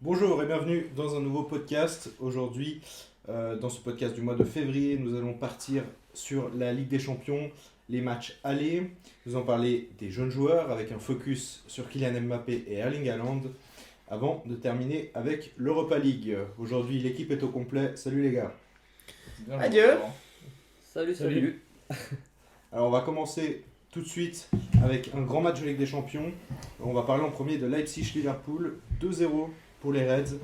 Bonjour et bienvenue dans un nouveau podcast. Aujourd'hui, dans ce podcast du mois de février, nous allons partir sur la Ligue des Champions, les matchs allés. Nous allons parler des jeunes joueurs avec un focus sur Kylian Mbappé et Erling Haaland avant de terminer avec l'Europa League. Aujourd'hui, l'équipe est au complet. Salut les gars. Bien joué, Adieu. Florent. Salut. Alors on va commencer tout de suite avec un grand match de Ligue des Champions. On va parler en premier de Leipzig-Liverpool, 2-0 pour les Reds,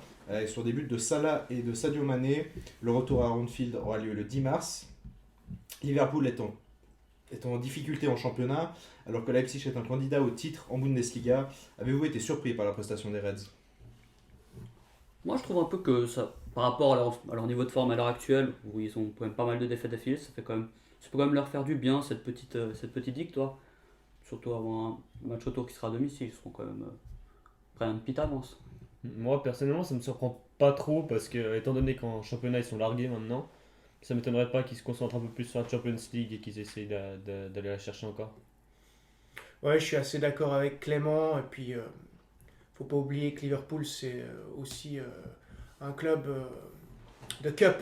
sur des buts de Salah et de Sadio Mané. Le retour à Anfield aura lieu le 10 mars. Liverpool est en difficulté en championnat, alors que Leipzig est un candidat au titre en Bundesliga. Avez-vous été surpris par la prestation des Reds ? Moi, je trouve un peu que ça, par rapport à leur niveau de forme à l'heure actuelle, où ils ont quand même pas mal de défaites d'affilée, ça peut quand même leur faire du bien cette petite victoire. Surtout avant un match retour qui sera à domicile, ils seront quand même près d'une petite avance. Moi personnellement ça me surprend pas trop parce que étant donné qu'en championnat ils sont largués maintenant, ça m'étonnerait pas qu'ils se concentrent un peu plus sur la Champions League et qu'ils essayent d'aller la chercher encore. Ouais, je suis assez d'accord avec Clément. Et puis, faut pas oublier que Liverpool, c'est aussi un club de cup.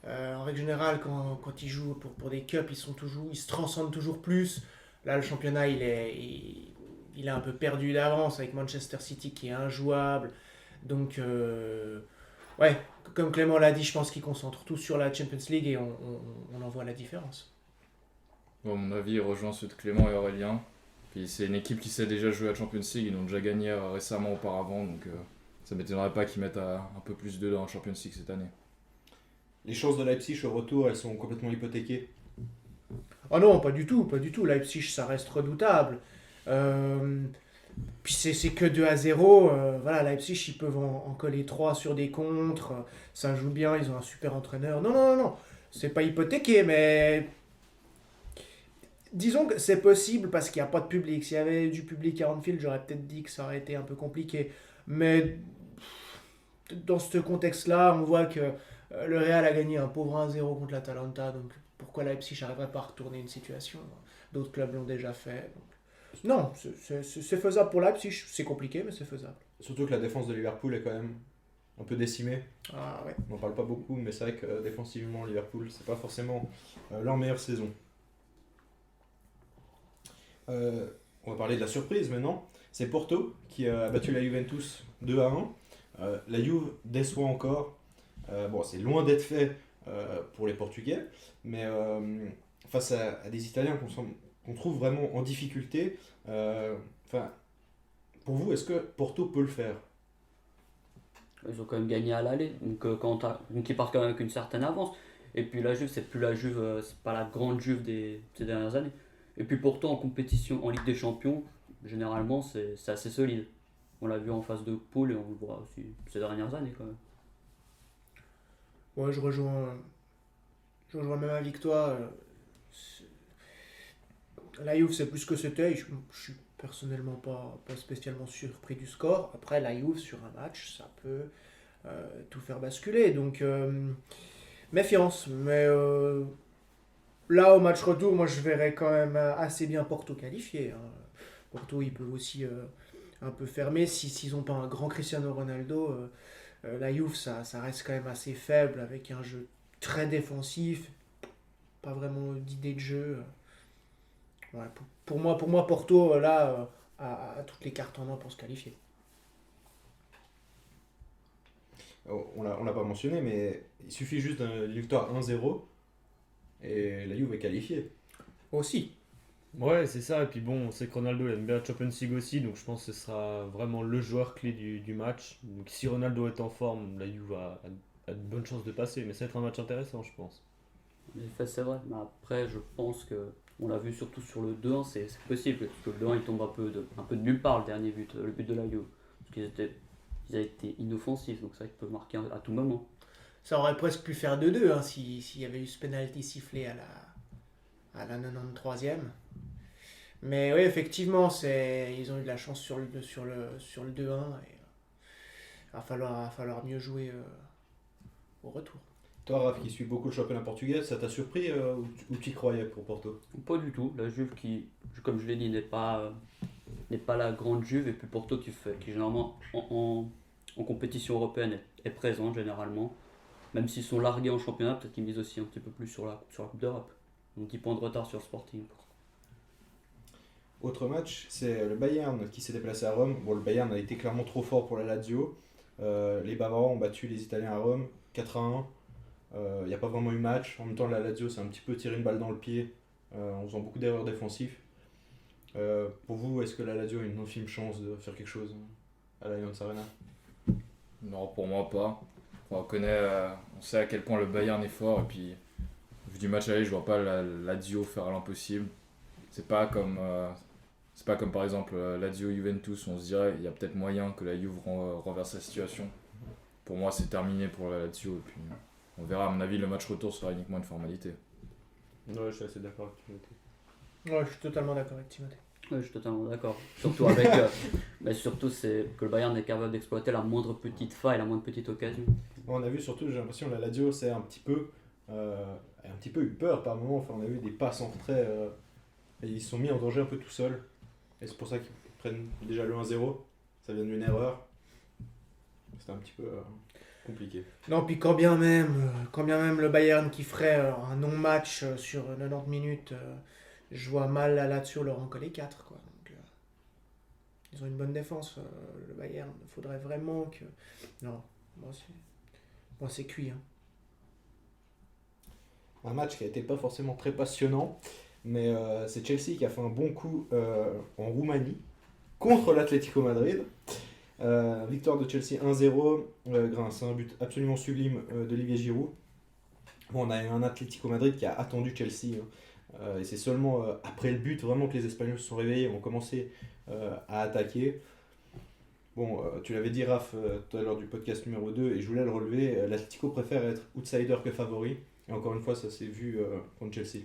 En règle générale, quand ils jouent pour des cups, ils se transcendent toujours plus. Là, le championnat, il est un peu perdu d'avance avec Manchester City qui est injouable. Donc, ouais, comme Clément l'a dit, je pense qu'ils concentrent tout sur la Champions League et on en voit la différence. Bon, à mon avis, il rejoint ceux de Clément et Aurélien. Puis c'est une équipe qui sait déjà jouer à Champions League, ils l'ont déjà gagné récemment auparavant, donc ça m'étonnerait pas qu'ils mettent un peu plus dedans en Champions League cette année. Les chances de Leipzig au retour, elles sont complètement hypothéquées. Ah non, pas du tout, pas du tout. Leipzig, ça reste redoutable. Euh, Puis c'est que 2-0. Voilà, Leipzig, ils peuvent en coller 3 sur des contres. Ça joue bien, ils ont un super entraîneur. Non, non, non, non. C'est pas hypothéqué, mais disons que c'est possible parce qu'il n'y a pas de public. S'il y avait du public à Anfield, j'aurais peut-être dit que ça aurait été un peu compliqué. Mais dans ce contexte-là, on voit que le Real a gagné un pauvre 1-0 contre l'Atalanta. Donc pourquoi Leipzig n'arriverait pas à retourner une situation? D'autres clubs l'ont déjà fait. Non, c'est faisable pour Leipzig. C'est compliqué, mais c'est faisable. Surtout que la défense de Liverpool est quand même un peu décimée. Ah ouais. On n'en parle pas beaucoup, mais c'est vrai que défensivement, Liverpool, c'est pas forcément leur meilleure saison. On va parler de la surprise maintenant. C'est Porto qui a battu la Juventus 2-1. La Juve déçoit encore. Bon, c'est loin d'être fait pour les Portugais, mais face à des Italiens qu'on trouve vraiment en difficulté, enfin, pour vous, est-ce que Porto peut le faire ? Ils ont quand même gagné à l'aller, donc ils partent quand même avec une certaine avance. Et puis la Juve, c'est plus la Juve, c'est pas la grande Juve de ces dernières années. Et puis pourtant en compétition, en Ligue des Champions, généralement c'est assez solide. On l'a vu en phase de poule et on le voit aussi ces dernières années quand même. Ouais, je rejoins même avec toi. La Juve, c'est plus que c'était. Je suis personnellement pas spécialement surpris du score. Après, la Juve, sur un match, ça peut tout faire basculer. Donc, méfiance. Mais là, au match retour, moi, je verrais quand même assez bien Porto qualifié, hein. Porto, ils peuvent aussi un peu fermer. S'ils n'ont pas un grand Cristiano Ronaldo, la Juve, ça reste quand même assez faible avec un jeu très défensif. Pas vraiment d'idée de jeu. Ouais, pour moi, Porto, là, a toutes les cartes en main pour se qualifier. On l'a pas mentionné, mais il suffit juste d'une victoire 1-0 et la Juve est qualifiée. Aussi. Ouais, c'est ça, et puis bon, on sait que Ronaldo il aime bien la Champions League aussi, donc je pense que ce sera vraiment le joueur clé du match. Donc si Ronaldo est en forme, la Juve a de bonnes chances de passer, mais ça va être un match intéressant je pense. En effet, c'est vrai, mais après je pense que on l'a vu surtout sur le 2-1, c'est possible, parce que le 2-1 il tombe un peu de nulle part le dernier but, le but de la Juve. Parce ils avaient été inoffensifs, donc c'est vrai qu'ils peuvent marquer à tout moment. Ça aurait presque pu faire 2-2 hein, s'il y avait eu ce penalty sifflé à la 93e. Mais oui, effectivement, ils ont eu de la chance sur le 2-1 et va falloir mieux jouer au retour. Toi, Raph, qui suis beaucoup le championnat portugais, ça t'a surpris ou tu y croyais pour Porto ? Pas du tout, la Juve qui, comme je l'ai dit, n'est pas la grande Juve, et puis Porto qui généralement en en compétition européenne est présente généralement. Même s'ils sont largués en championnat, peut-être qu'ils misent aussi un petit peu plus sur la Coupe d'Europe. Donc 10 points de retard sur Sporting. Autre match, c'est le Bayern qui s'est déplacé à Rome. Bon, le Bayern a été clairement trop fort pour la Lazio. Les Bavarois ont battu les Italiens à Rome 4-1. Il n'y a pas vraiment eu match. En même temps, la Lazio s'est un petit peu tiré une balle dans le pied en faisant beaucoup d'erreurs défensives. Pour vous, est-ce que la Lazio a une infime chance de faire quelque chose à l'Allianz Arena? Non, pour moi pas. On sait à quel point le Bayern est fort et puis vu du match aller, je vois pas la Lazio faire l'impossible. C'est pas comme par exemple Lazio Juventus où on se dirait il y a peut-être moyen que la Juve renverse la situation. Pour moi, c'est terminé pour la Lazio et puis on verra. À mon avis, le match retour sera uniquement une formalité. Ouais, je suis assez d'accord avec Timothée. Ouais, je suis totalement d'accord avec Timothée. Ouais, je suis totalement d'accord. Surtout surtout c'est que le Bayern est capable d'exploiter la moindre petite faille, la moindre petite occasion. On a vu surtout, j'ai l'impression, la Lazio c'est un petit peu eu peur par moment. Enfin, on a vu des passes en retrait et ils se sont mis en danger un peu tout seuls. Et c'est pour ça qu'ils prennent déjà le 1-0. Ça vient d'une erreur. C'était un petit peu compliqué. Non, puis quand bien même le Bayern qui ferait un non-match sur 90 minutes, je vois mal la Lazio leur en coller 4. Quoi. Donc, ils ont une bonne défense, le Bayern. Il faudrait vraiment que... Non, moi c'est cuit. Hein. Un match qui a été pas forcément très passionnant, mais c'est Chelsea qui a fait un bon coup en Roumanie contre l'Atlético Madrid. Victoire de Chelsea 1-0 grâce à un but absolument sublime d'Olivier Giroud. Bon, on a eu un Atlético Madrid qui a attendu Chelsea et c'est seulement après le but vraiment que les Espagnols se sont réveillés et ont commencé à attaquer. Bon, tu l'avais dit Raph tout à l'heure du podcast numéro 2 et je voulais le relever, l'Atlético préfère être outsider que favori et encore une fois ça s'est vu contre Chelsea.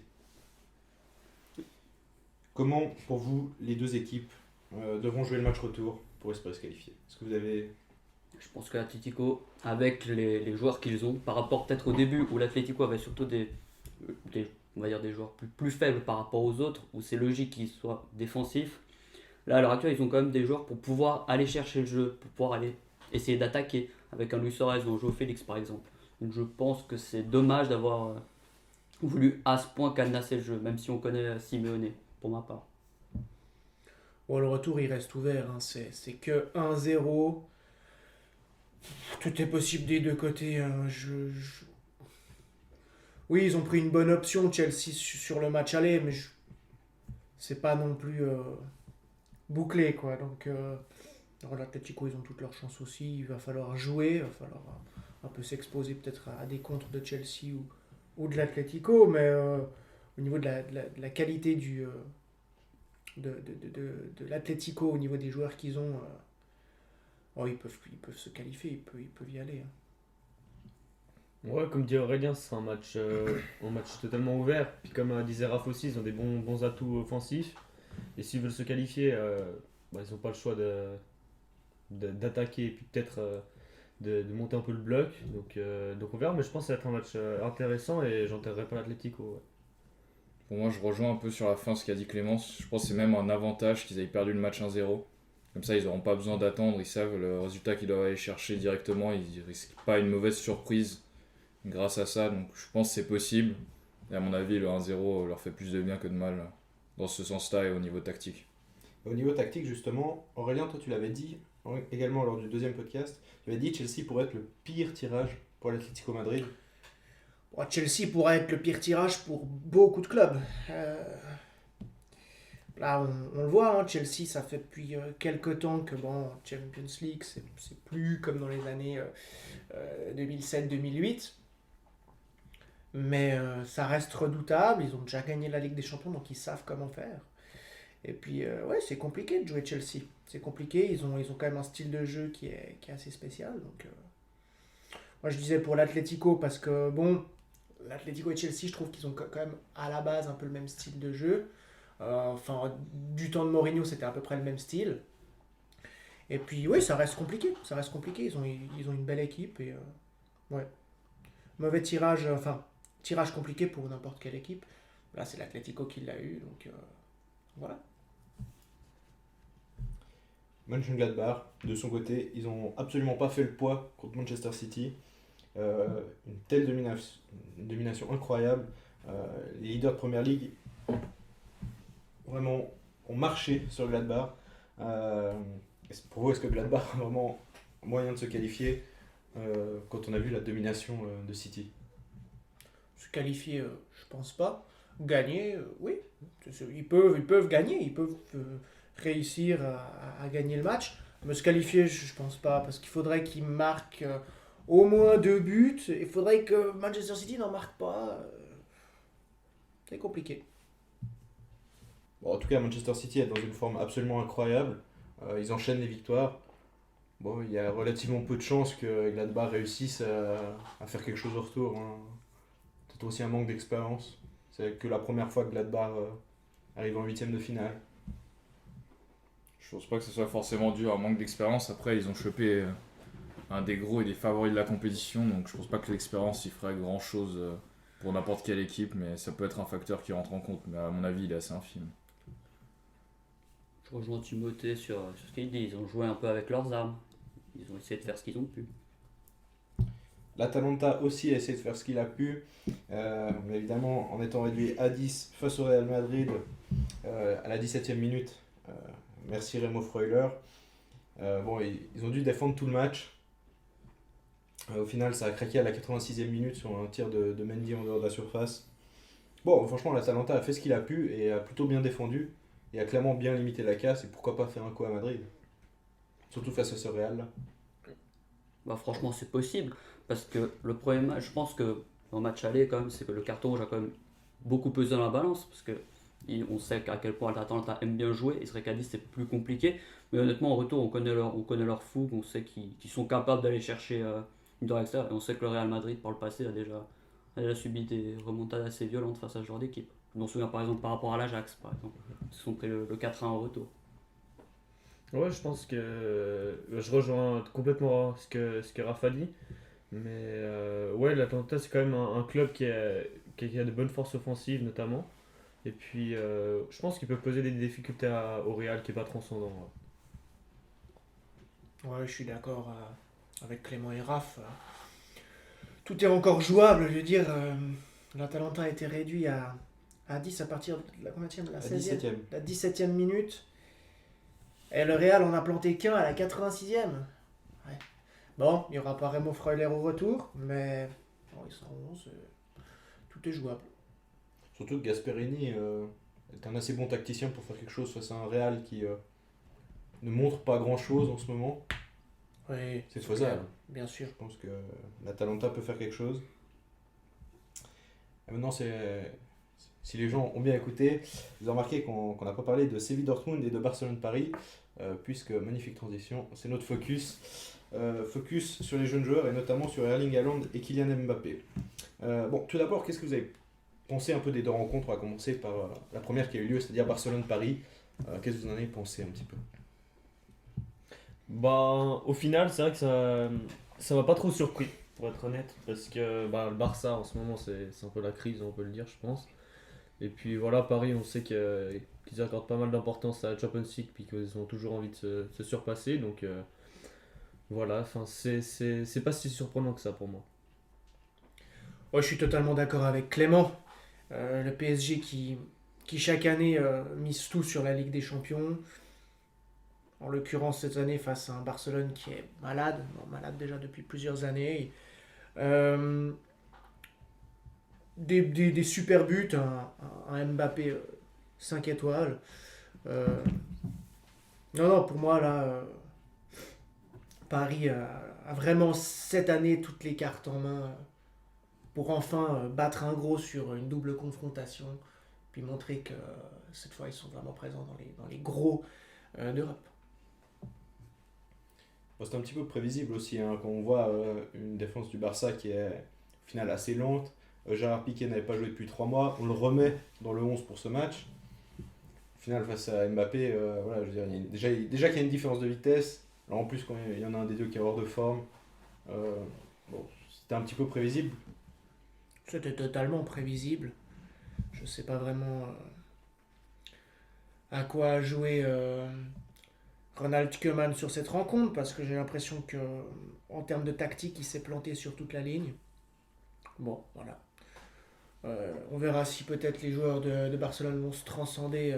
Comment pour vous les deux équipes devront jouer le match retour pour espérer se qualifier? Est-ce que vous avez... Je pense que l'Atlético, avec les joueurs qu'ils ont, par rapport peut-être au début où l'Atlético avait surtout on va dire des joueurs plus faibles par rapport aux autres, où c'est logique qu'ils soient défensifs. Là, à l'heure actuelle, ils ont quand même des joueurs pour pouvoir aller chercher le jeu, pour pouvoir aller essayer d'attaquer, avec un Luis Suarez ou un João Félix par exemple. Donc je pense que c'est dommage d'avoir voulu à ce point cadenasser le jeu, même si on connaît Simeone, pour ma part. Bon, le retour il reste ouvert, hein. C'est que 1-0. Tout est possible des deux côtés. Hein. Oui, ils ont pris une bonne option, Chelsea, sur le match aller, mais c'est pas non plus bouclé, quoi. Donc, l'Atlético, ils ont toutes leurs chances aussi. Il va falloir jouer, il va falloir un peu s'exposer peut-être à des contres de Chelsea ou de l'Atlético, mais au niveau de la qualité de l'Atlético, au niveau des joueurs qu'ils ont, ils peuvent se qualifier, ils peuvent y aller. Hein. Ouais, comme dit Aurélien, ce sera un match totalement ouvert. Puis comme disait Raph aussi, ils ont des bons atouts offensifs. Et s'ils veulent se qualifier, ils n'ont pas le choix d'attaquer et puis peut-être de monter un peu le bloc. Donc on verra, mais je pense que ça va être un match intéressant et j'enterrerai pas l'Atlético. Ouais. Pour moi, je rejoins un peu sur la fin ce qu'a dit Clémence. Je pense que c'est même un avantage qu'ils aient perdu le match 1-0. Comme ça, ils n'auront pas besoin d'attendre. Ils savent le résultat qu'ils doivent aller chercher directement. Ils ne risquent pas une mauvaise surprise grâce à ça. Donc je pense que c'est possible. Et à mon avis, le 1-0 leur fait plus de bien que de mal dans ce sens-là et au niveau tactique. Au niveau tactique, justement, Aurélien, toi tu l'avais dit également lors du deuxième podcast, tu avais dit que Chelsea pourrait être le pire tirage pour l'Atlético Madrid. Bon, Chelsea pourrait être le pire tirage pour beaucoup de clubs. Là, on le voit, hein, Chelsea, ça fait depuis quelques temps que Champions League, c'est plus comme dans les années 2007-2008. Mais ça reste redoutable. Ils ont déjà gagné la Ligue des Champions, donc ils savent comment faire. Et puis, c'est compliqué de jouer Chelsea. C'est compliqué. Ils ont quand même un style de jeu qui est assez spécial. Donc, moi, je disais pour l'Atlético, parce que, l'Atlético et Chelsea, je trouve qu'ils ont quand même à la base un peu le même style de jeu. Du temps de Mourinho, c'était à peu près le même style. Et puis, oui, ça reste compliqué. Ils ont une belle équipe. Et, mauvais tirage, tirage compliqué pour n'importe quelle équipe. Là, c'est l'Atlético qui l'a eu. Donc, voilà. Mönchengladbach, de son côté, ils n'ont absolument pas fait le poids contre Manchester City. Une telle domination incroyable. Les leaders de Première Ligue vraiment ont marché sur Gladbach. Pour vous, est-ce que Gladbach a vraiment moyen de se qualifier quand on a vu la domination de City? Se qualifier, je pense pas. Gagner, oui. Ils peuvent gagner, ils peuvent réussir à gagner le match. Mais se qualifier, je pense pas, parce qu'il faudrait qu'ils marquent au moins 2 buts. Il faudrait que Manchester City n'en marque pas. C'est compliqué. Bon, en tout cas, Manchester City est dans une forme absolument incroyable. Ils enchaînent les victoires. Bon, il y a relativement peu de chances que Gladbach réussisse à faire quelque chose au retour, hein. Peut-être aussi un manque d'expérience. C'est que la première fois que Gladbach arrive en huitième de finale. Je pense pas que ce soit forcément dû à un manque d'expérience. Après, ils ont chopé un des gros et des favoris de la compétition, donc je pense pas que l'expérience y ferait grand chose pour n'importe quelle équipe, mais ça peut être un facteur qui rentre en compte. Mais à mon avis, il est assez infime. Je rejoins Timothée sur ce qu'il dit. Ils ont joué un peu avec leurs armes. Ils ont essayé de faire ce qu'ils ont pu. L'Atalanta aussi a essayé de faire ce qu'il a pu, mais évidemment en étant réduit à 10 face au Real Madrid à la 17e minute. Merci Remo Freuler. Bon, ils ont dû défendre tout le match. Au final, ça a craqué à la 86e minute sur un tir de Mendy en dehors de la surface. Bon, franchement, l'Atalanta a fait ce qu'il a pu et a plutôt bien défendu et a clairement bien limité la casse. Et pourquoi pas faire un coup à Madrid, surtout face à ce Real là. Bah, franchement, c'est possible. Parce que le premier match, je pense que en match aller, quand même, c'est que le carton rouge a quand même beaucoup pesé dans la balance. Parce que on sait à quel point l'Atalanta aime bien jouer. Et c'est vrai qu'à 10, c'est plus compliqué. Mais honnêtement, en retour, on connaît leur fougue. On sait qu'ils sont capables d'aller chercher une victoire extérieure. Et on sait que le Real Madrid, par le passé, a déjà subi des remontades assez violentes face à ce genre d'équipe. On se souvient par exemple par rapport à l'Ajax, par exemple. Ils ont pris le 4-1 en retour. Ouais, je pense que je rejoins complètement ce que Rafa dit. Mais ouais, l'Atalanta, c'est quand même un club qui a de bonnes forces offensives, notamment. Et puis, je pense qu'il peut poser des difficultés au Real qui n'est pas transcendant. Ouais, je suis d'accord avec Clément et Raph. Tout est encore jouable, je veux dire. L'Atalanta a été réduit à 10 à partir de la combienième, de la 16e, 17e. la 17e minute. Et le Real en a planté qu'un à la 86e. Ouais. Bon, il n'y aura pas Remo Freuler au retour, mais bon, ils seront 11. Tout est jouable. Surtout que Gasperini est un assez bon tacticien pour faire quelque chose face à un Real qui ne montre pas grand chose en ce moment. Oui, C'est faisable. clair, bien sûr. Je pense que l'Atalanta peut faire quelque chose. Et maintenant, si les gens ont bien écouté, vous avez remarqué qu'on n'a pas parlé de Séville Dortmund et de Barcelone-Paris, puisque, magnifique transition, c'est notre focus. Focus sur les jeunes joueurs et notamment sur Erling Haaland et Kylian Mbappé. Bon, tout d'abord, qu'est-ce que vous avez pensé un peu des deux rencontres? On va commencer par la première qui a eu lieu, c'est-à-dire Barcelone-Paris. Qu'est-ce que vous en avez pensé un petit peu? Bah, au final, c'est vrai que ça m'a pas trop surpris, pour être honnête. Parce que bah, le Barça, en ce moment, c'est un peu la crise, on peut le dire, je pense. Et puis voilà, Paris, on sait qu'ils accordent pas mal d'importance à la Champions League, puis qu'ils ont toujours envie de se surpasser. Donc voilà, c'est pas si surprenant que ça pour moi. Ouais, je suis totalement d'accord avec Clément. Le PSG qui chaque année mise tout sur la Ligue des Champions. En l'occurrence, cette année, face à un Barcelone qui est malade, malade déjà depuis plusieurs années. Des super buts, un Mbappé 5 étoiles. Non, pour moi, là, Paris a vraiment cette année toutes les cartes en main pour enfin battre un gros sur une double confrontation, puis montrer que cette fois, ils sont vraiment présents dans les gros d'Europe. Bon, c'est un petit peu prévisible aussi, hein, quand on voit une défense du Barça qui est au final assez lente. Gérard Piqué n'avait pas joué depuis 3 mois, on le remet dans le 11 pour ce match. Au final, face à Mbappé, voilà, je veux dire, déjà qu'il y a une différence de vitesse. Alors en plus, quand il y en a un des deux qui est hors de forme, bon, c'était un petit peu prévisible. C'était totalement prévisible. Je ne sais pas vraiment à quoi a joué Ronald Koeman sur cette rencontre, parce que j'ai l'impression que en termes de tactique, il s'est planté sur toute la ligne. Bon, voilà. On verra si peut-être les joueurs de Barcelone vont se transcender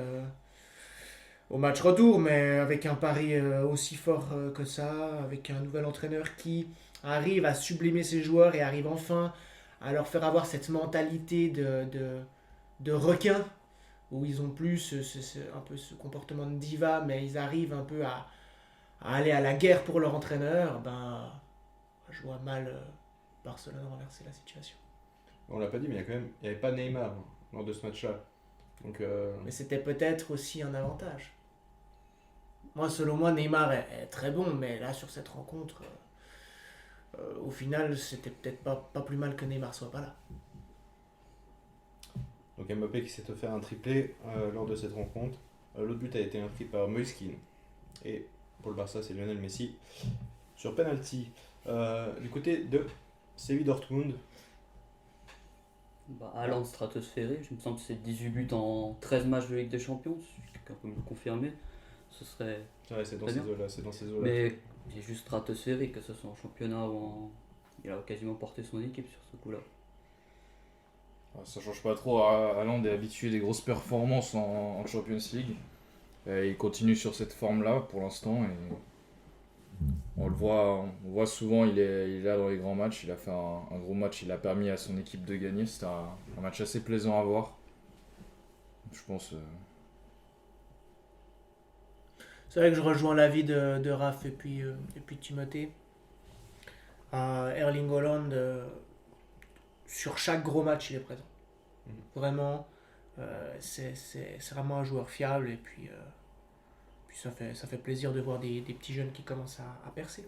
au match retour, mais avec un pari aussi fort que ça, avec un nouvel entraîneur qui arrive à sublimer ses joueurs et arrive enfin à leur faire avoir cette mentalité de requin, où ils ont plus un peu ce comportement de diva, mais ils arrivent un peu à aller à la guerre pour leur entraîneur, ben, je vois mal Barcelone renverser la situation. On l'a pas dit, mais il n'y avait pas Neymar lors de ce match-là. Donc, Mais c'était peut-être aussi un avantage. Moi, selon moi, Neymar est très bon, mais là, sur cette rencontre, au final, c'était peut-être pas plus mal que Neymar soit pas là. donc Mbappé qui s'est offert un triplé lors de cette rencontre. L'autre but a été inscrit par Moise Kean. Et pour le Barça, c'est Lionel Messi. Sur penalty, du côté de Séville Dortmund, Haaland stratosphérique, je me semble que c'est 18 buts en 13 matchs de Ligue des Champions, si quelqu'un peut me le confirmer, ce serait... ouais, c'est dans Très ces bien. eaux-là. C'est dans ces eaux-là. Mais il est juste stratosphérique, que ce soit en championnat ou en... Il a quasiment porté son équipe sur ce coup-là. Ça change pas trop. Haaland est habitué des grosses performances en Champions League. Et il continue sur cette forme-là pour l'instant. Et on voit souvent, il est là dans les grands matchs. Il a fait un gros match, il a permis à son équipe de gagner. C'était un match assez plaisant à voir. Je pense. C'est vrai que je rejoins l'avis de Raph et puis Timothée. Erling Haaland, sur chaque gros match, il est présent. Vraiment, c'est vraiment un joueur fiable et puis ça fait plaisir de voir des petits jeunes qui commencent à percer.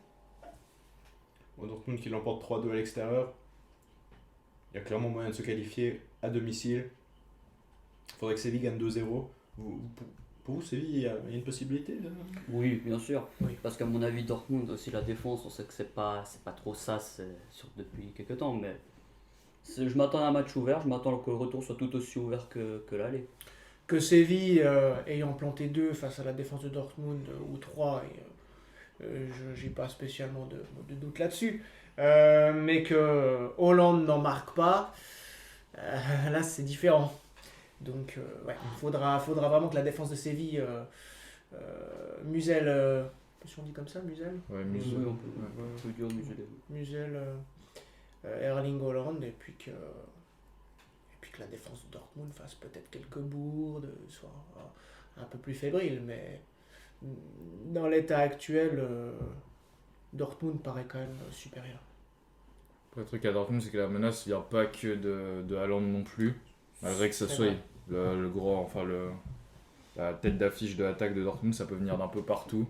Dortmund qui l'emporte 3-2 à l'extérieur. Il y a clairement moyen de se qualifier à domicile. Il faudrait que Séville gagne 2-0. Pour vous, Séville, il y a une possibilité de... Oui, bien sûr. Oui. Parce qu'à mon avis, Dortmund, aussi la défense, on sait que c'est pas trop ça depuis quelques temps. Mais je m'attends à un match ouvert, je m'attends que le retour soit tout aussi ouvert que l'aller. Que Séville, ayant planté 2 face à la défense de Dortmund, ou 3, je n'ai pas spécialement de doute là-dessus, mais que Hollande n'en marque pas, là c'est différent. Donc ouais, il faudra vraiment que la défense de Séville, Musel, si on dit comme ça, Musel, Ouais, Oui, Musso. on peut dire Musel, Erling Haaland, et puis que la défense de Dortmund fasse peut-être quelques bourdes, soit un peu plus fébrile, mais dans l'état actuel, Dortmund paraît quand même supérieur. Le truc à Dortmund, c'est que la menace vient pas que de Haaland non plus. Malgré que ça C'est soit vrai. le gros, la tête d'affiche de l'attaque de Dortmund, ça peut venir d'un peu partout.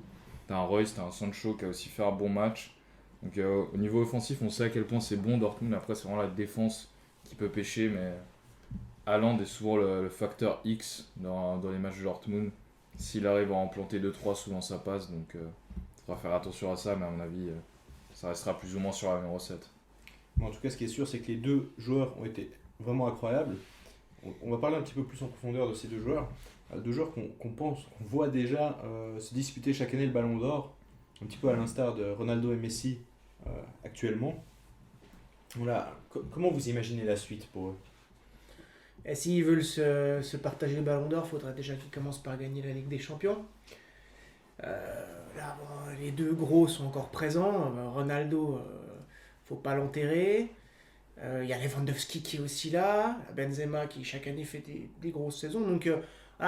T'as un Reus, t'as un Sancho qui a aussi fait un bon match. Donc au niveau offensif, on sait à quel point c'est bon Dortmund. Après, c'est vraiment la défense qui peut pêcher, mais Haaland est souvent le facteur X dans les matchs de Dortmund. S'il arrive à en planter 2-3, souvent ça passe. Donc il faudra faire attention à ça, mais à mon avis, ça restera plus ou moins sur la même recette. En tout cas, ce qui est sûr, c'est que les deux joueurs ont été vraiment incroyables. On va parler un petit peu plus en profondeur de ces deux joueurs. Deux joueurs qu'on voit déjà se disputer chaque année le Ballon d'Or, un petit peu à l'instar de Ronaldo et Messi actuellement. Voilà. Comment vous imaginez la suite pour eux? Et s'ils veulent se partager le Ballon d'Or, il faudra déjà qu'ils commencent par gagner la Ligue des Champions. Là, bon, les deux gros sont encore présents. Ronaldo, faut pas l'enterrer. Il y a Lewandowski qui est aussi là. Benzema qui chaque année fait des grosses saisons. Donc,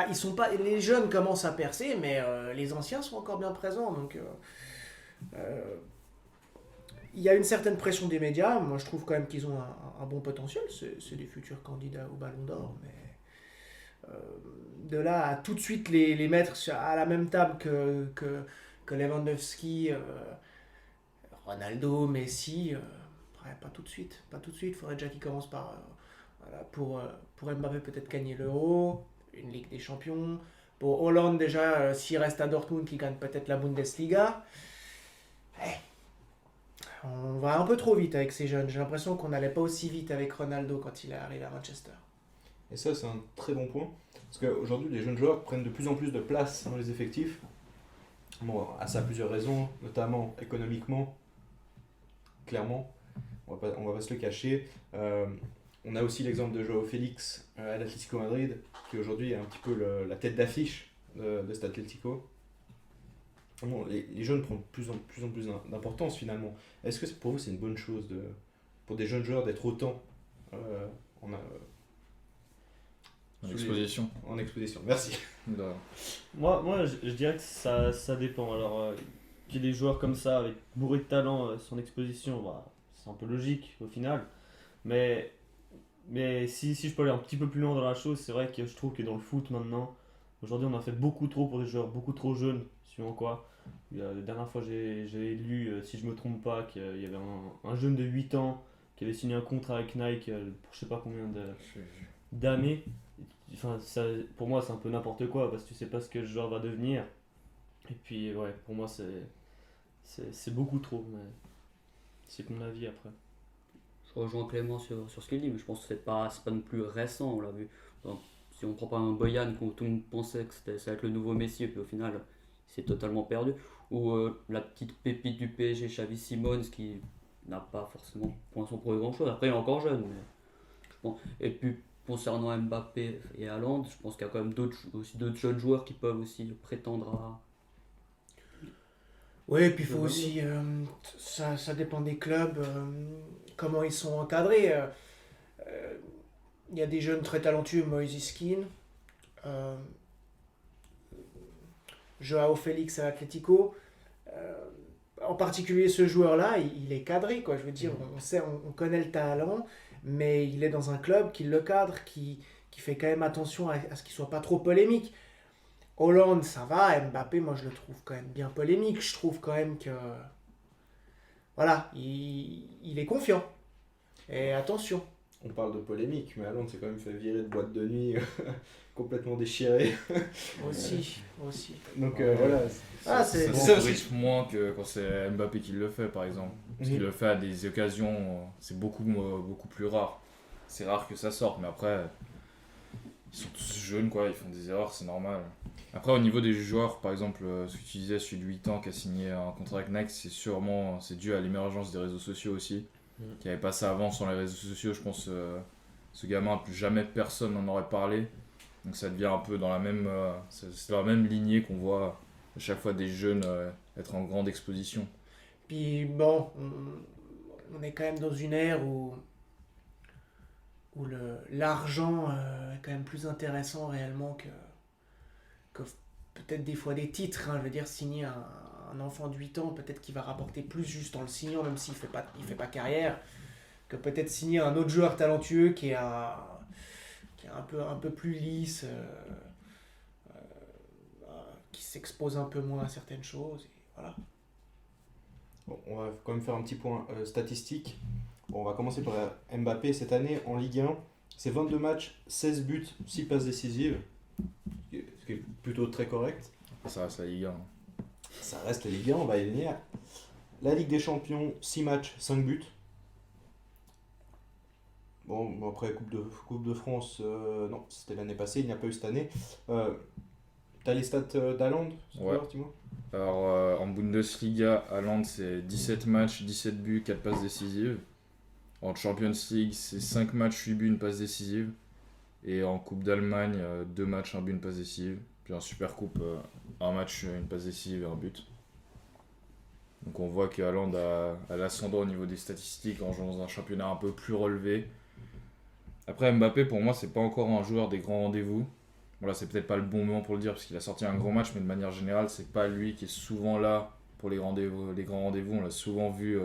ils sont pas, les jeunes commencent à percer, mais les anciens sont encore bien présents. Donc, il y a une certaine pression des médias. Moi, je trouve quand même qu'ils ont un bon potentiel. C'est des futurs candidats au Ballon d'Or. Mais de là à tout de suite les mettre à la même table que Lewandowski, Ronaldo, Messi, ouais, pas tout de suite. Pas tout de suite. Il faudrait déjà qu'ils commencent par, voilà, pour Mbappé, peut-être gagner l'Euro, une Ligue des Champions. Pour Hollande, déjà, s'il reste à Dortmund, qui gagne peut-être la Bundesliga. On va un peu trop vite avec ces jeunes. J'ai l'impression qu'on n'allait pas aussi vite avec Ronaldo quand il est arrivé à Manchester. Et ça, c'est un très bon point. Parce qu'aujourd'hui, les jeunes joueurs prennent de plus en plus de place dans les effectifs. Bon, ça a plusieurs raisons, notamment économiquement, clairement, on va pas se le cacher. On a aussi l'exemple de Joao Félix à l'Atlético Madrid, qui aujourd'hui est un petit peu la tête d'affiche de cet Atlético. Bon, les jeunes prennent de plus en plus d'importance finalement. Est-ce que pour vous c'est une bonne chose pour des jeunes joueurs d'être autant en, En sous exposition. en exposition? Merci. Là. Moi je dirais que ça dépend. Alors, qu'il y ait des joueurs comme ça, avec bourré de talent, son exposition, bah, c'est un peu logique au final. Mais si je peux aller un petit peu plus loin dans la chose, c'est vrai que je trouve que dans le foot maintenant, aujourd'hui on a fait beaucoup trop pour des joueurs beaucoup trop jeunes, suivant quoi. La dernière fois j'ai lu, si je me trompe pas, qu'il y avait un jeune de 8 ans qui avait signé un contrat avec Nike pour je sais pas combien d'années. Enfin, pour moi c'est un peu n'importe quoi parce que tu sais pas ce que le joueur va devenir. Et puis ouais, pour moi c'est beaucoup trop, mais c'est mon avis après. Je rejoins Clément sur ce qu'il dit, mais je pense que c'est pas non plus récent, on l'a vu. Si on prend pas un Boyan, où tout le monde pensait que ça allait être le nouveau Messi, et puis au final, il s'est totalement perdu. Ou la petite pépite du PSG, Xavi Simons, qui n'a pas forcément pour l'instant prouvé grand chose. Après, il est encore jeune, mais je pense. Et puis, concernant Mbappé et Haaland, je pense qu'il y a quand même aussi d'autres jeunes joueurs qui peuvent aussi prétendre à. Oui, et puis il faut aussi, ça dépend des clubs, comment ils sont encadrés. Il y a des jeunes très talentueux, Moïse Kean, euh, Joao Félix à Atlético. En particulier ce joueur-là, il est cadré, quoi. Je veux dire, on connaît le talent, mais il est dans un club qui le cadre, qui fait quand même attention à ce qu'il soit pas trop polémique. Hollande, ça va. Mbappé, moi, je le trouve quand même bien polémique. Je trouve quand même que... Voilà, il est confiant. Et attention. On parle de polémique, mais Haaland s'est quand même fait virer de boîte de nuit complètement déchiré. Aussi. Donc voilà. C'est Ça risque moins que quand c'est Mbappé qui le fait, par exemple. Parce qu'il Mhm. le fait à des occasions, c'est beaucoup plus rare. C'est rare que ça sorte, mais après, ils sont tous jeunes, quoi, ils font des erreurs, c'est normal. Après, au niveau des joueurs, par exemple, ce que tu disais, celui de 8 ans qui a signé un contrat avec Nike, c'est dû à l'émergence des réseaux sociaux aussi. Qui n'y avait pas ça avant, sans les réseaux sociaux, je pense, ce gamin, plus jamais personne n'en aurait parlé. Donc ça devient un peu dans la même, c'est dans la même lignée qu'on voit à chaque fois des jeunes être en grande exposition. Puis bon, on est quand même dans une ère où l'argent est quand même plus intéressant réellement que peut-être des fois des titres. Je veux dire, signer un enfant de 8 ans, peut-être qu'il va rapporter plus juste en le signant, même s'il fait pas carrière, que peut-être signer un autre joueur talentueux qui est un peu plus lisse, qui s'expose un peu moins à certaines choses. Et voilà. Bon, on va quand même faire un petit point statistique. Bon, on va commencer par Mbappé cette année en Ligue 1. C'est 22 matchs, 16 buts, 6 passes décisives. Ce qui est plutôt très correct. Ça reste la Ligue 1. Ça reste la Ligue 1, on va y venir. La Ligue des Champions, 6 matchs, 5 buts. Bon, après, Coupe de France, non, c'était l'année passée, il n'y a pas eu cette année. T'as les stats d'Haaland, Ouais. dis-moi. Alors, en Bundesliga, Haaland, c'est 17 matchs, 17 buts, 4 passes décisives. En Champions League, c'est 5 matchs, 8 buts, une passe décisive. Et en Coupe d'Allemagne, 2 matchs, 1 but, une passe décisive. Puis en Super Coupe, 1 match, une passe décisive et 1 but. Donc on voit que Haaland a l'ascendant au niveau des statistiques en jouant dans un championnat un peu plus relevé. Après, Mbappé, pour moi, c'est pas encore un joueur des grands rendez-vous. Voilà, c'est peut-être pas le bon moment pour le dire parce qu'il a sorti un gros match, mais de manière générale, c'est pas lui qui est souvent là pour les grands rendez-vous. On l'a souvent vu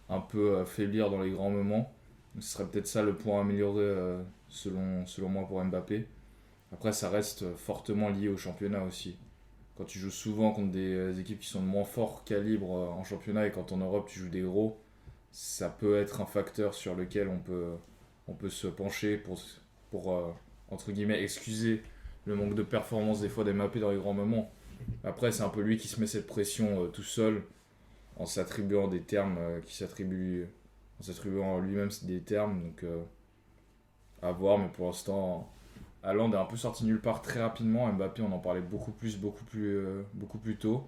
un peu faiblir dans les grands moments. Donc, ce serait peut-être ça le point à améliorer selon moi pour Mbappé. Après, ça reste fortement lié au championnat aussi. Quand tu joues souvent contre des équipes qui sont de moins fort calibre en championnat et quand en Europe tu joues des gros, ça peut être un facteur sur lequel on peut se pencher pour entre guillemets excuser le manque de performance des fois d'Mbappé dans les grands moments. Après, c'est un peu lui qui se met cette pression tout seul en s'attribuant des termes en s'attribuant lui-même des termes. Donc à voir, mais pour l'instant, Haaland est un peu sorti nulle part très rapidement. Mbappé, on en parlait beaucoup plus tôt.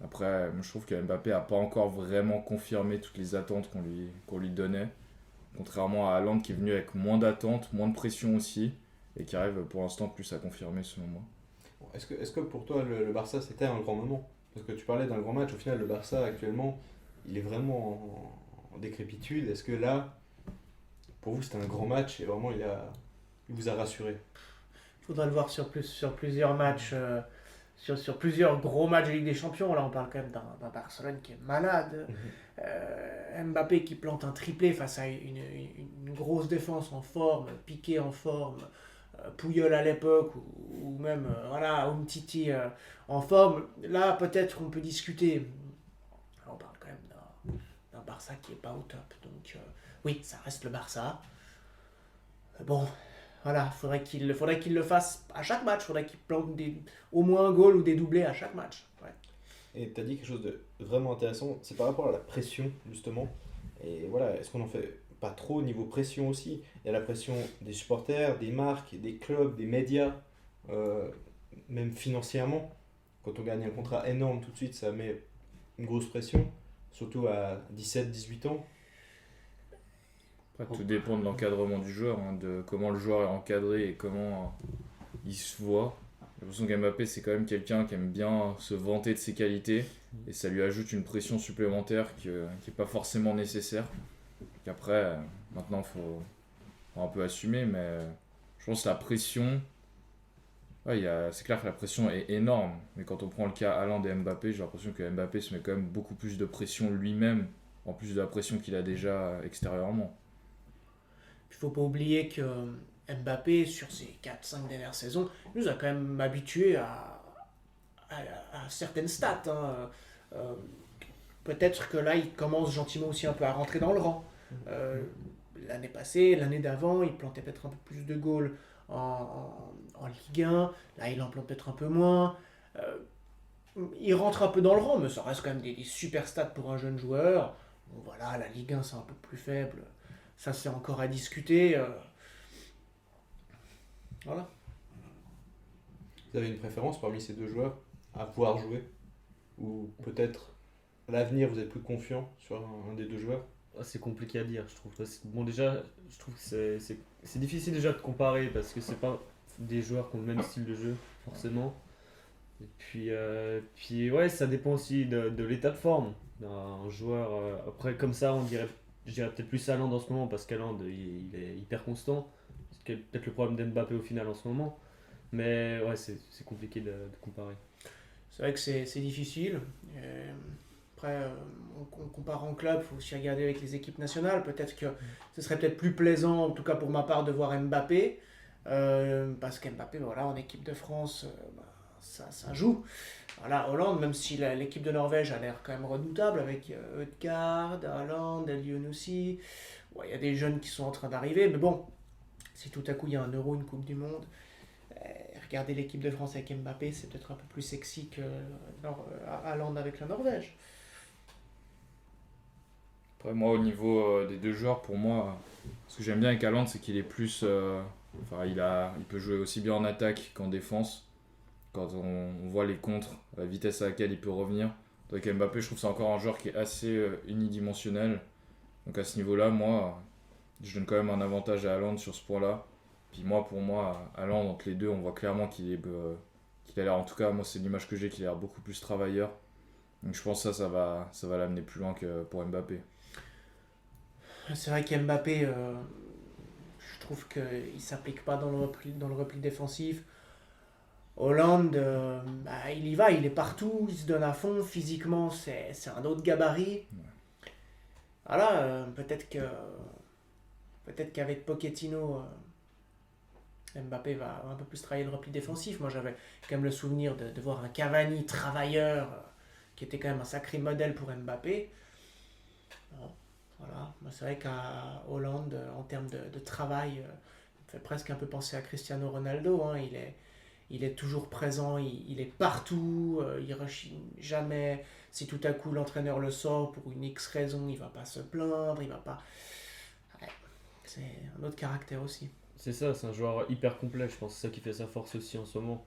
Après, moi, je trouve que Mbappé n'a pas encore vraiment confirmé toutes les attentes qu'on lui donnait. Contrairement à Haaland qui est venu avec moins d'attentes, moins de pression aussi, et qui arrive pour l'instant plus à confirmer selon moi. Bon, est-ce que pour toi, le Barça, c'était un grand moment? Parce que tu parlais d'un grand match, au final, le Barça, actuellement, il est vraiment en décrépitude. Est-ce que là, pour vous, c'était un grand match et vraiment, il vous a rassuré? Il faudra le voir sur plusieurs matchs, sur plusieurs gros matchs de Ligue des Champions. Là, on parle quand même d'un Barcelone qui est malade. Mbappé qui plante un triplé face à une grosse défense en forme, Piqué en forme, Puyol à l'époque, ou même voilà, Umtiti en forme. Là, peut-être on peut discuter. Là, on parle quand même d'un Barça qui n'est pas au top. Donc, oui, ça reste le Barça. Bon, voilà, faudrait qu'il le fasse à chaque match. Faudrait qu'il plante au moins un goal ou des doublés à chaque match. Ouais. Et tu as dit quelque chose de vraiment intéressant, c'est par rapport à la pression, justement. Et voilà, est-ce qu'on en fait pas trop au niveau pression aussi? Il y a la pression des supporters, des marques, des clubs, des médias, même financièrement. Quand on gagne un contrat énorme, tout de suite, ça met une grosse pression, surtout à 17-18 ans. Après, tout dépend de l'encadrement du joueur, hein, de comment le joueur est encadré et comment il se voit. J'ai l'impression qu'Mbappé, c'est quand même quelqu'un qui aime bien se vanter de ses qualités et ça lui ajoute une pression supplémentaire qui n'est pas forcément nécessaire. Qu'après, maintenant, faut un peu assumer, mais je pense que la pression, ouais, c'est clair que la pression est énorme. Mais quand on prend le cas Haaland et Mbappé, j'ai l'impression que Mbappé se met quand même beaucoup plus de pression lui-même, en plus de la pression qu'il a déjà extérieurement. Il ne faut pas oublier que Mbappé, sur ses 4-5 dernières saisons, nous a quand même habitués à certaines stats. Hein. Peut-être que là, il commence gentiment aussi un peu à rentrer dans le rang. L'année passée, l'année d'avant, il plantait peut-être un peu plus de goals en Ligue 1. Là, il en plante peut-être un peu moins. Il rentre un peu dans le rang, mais ça reste quand même des super stats pour un jeune joueur. Bon, voilà, la Ligue 1, c'est un peu plus faible. Ça, c'est encore à discuter. Voilà. Vous avez une préférence parmi ces deux joueurs à pouvoir jouer? Ou peut-être à l'avenir, vous êtes plus confiant sur un des deux joueurs? C'est compliqué à dire, je trouve. Bon, déjà, je trouve que c'est difficile déjà de comparer parce que c'est pas des joueurs qui ont le même style de jeu, forcément. Et puis ouais, ça dépend aussi de l'état de forme d'un joueur. Après, comme ça, je dirais peut-être plus Haaland en ce moment parce qu'Haaland, il est hyper constant. C'est peut-être le problème d'Mbappé au final en ce moment. Mais ouais, c'est compliqué de comparer. C'est vrai que c'est difficile. Après, on compare en club, il faut aussi regarder avec les équipes nationales. Peut-être que ce serait peut-être plus plaisant, en tout cas pour ma part, de voir Mbappé. Parce qu'Mbappé, voilà, en équipe de France, ça joue. Voilà, Hollande, même si l'équipe de Norvège a l'air quand même redoutable avec Ødegaard, Haaland, Elyounousi. Ouais, il y a des jeunes qui sont en train d'arriver, mais bon, si tout à coup il y a un Euro, une Coupe du Monde, regarder l'équipe de France avec Mbappé, c'est peut-être un peu plus sexy que Haaland avec la Norvège. Après, moi, au niveau des deux joueurs, pour moi, ce que j'aime bien avec Haaland, c'est qu'il est plus. Enfin, il peut jouer aussi bien en attaque qu'en défense. Quand on voit les contres, la vitesse à laquelle il peut revenir. Donc Mbappé, je trouve que c'est encore un joueur qui est assez unidimensionnel. Donc à ce niveau-là, moi, je donne quand même un avantage à Haaland sur ce point-là. Puis pour moi, Haaland, entre les deux, on voit clairement qu'il a l'air, en tout cas, moi c'est l'image que j'ai, qu'il a l'air beaucoup plus travailleur. Donc je pense que ça va l'amener plus loin que pour Mbappé. C'est vrai qu'Mbappé, je trouve qu'il ne s'applique pas dans le repli défensif. Hollande, il y va, il est partout, il se donne à fond. Physiquement, c'est un autre gabarit. Ouais. Voilà, peut-être qu'avec Pochettino, Mbappé va un peu plus travailler le repli défensif. Moi, j'avais quand même le souvenir de voir un Cavani travailleur qui était quand même un sacré modèle pour Mbappé. Bon, voilà. C'est vrai qu'à Hollande, en termes de travail, il me fait presque un peu penser à Cristiano Ronaldo. Hein. Il est toujours présent, il est partout, il rush jamais. Si tout à coup l'entraîneur le sort pour une X raison, il va pas se plaindre, il va pas. Ouais, c'est un autre caractère aussi. C'est ça, c'est un joueur hyper complet, je pense. C'est ça qui fait sa force aussi en ce moment.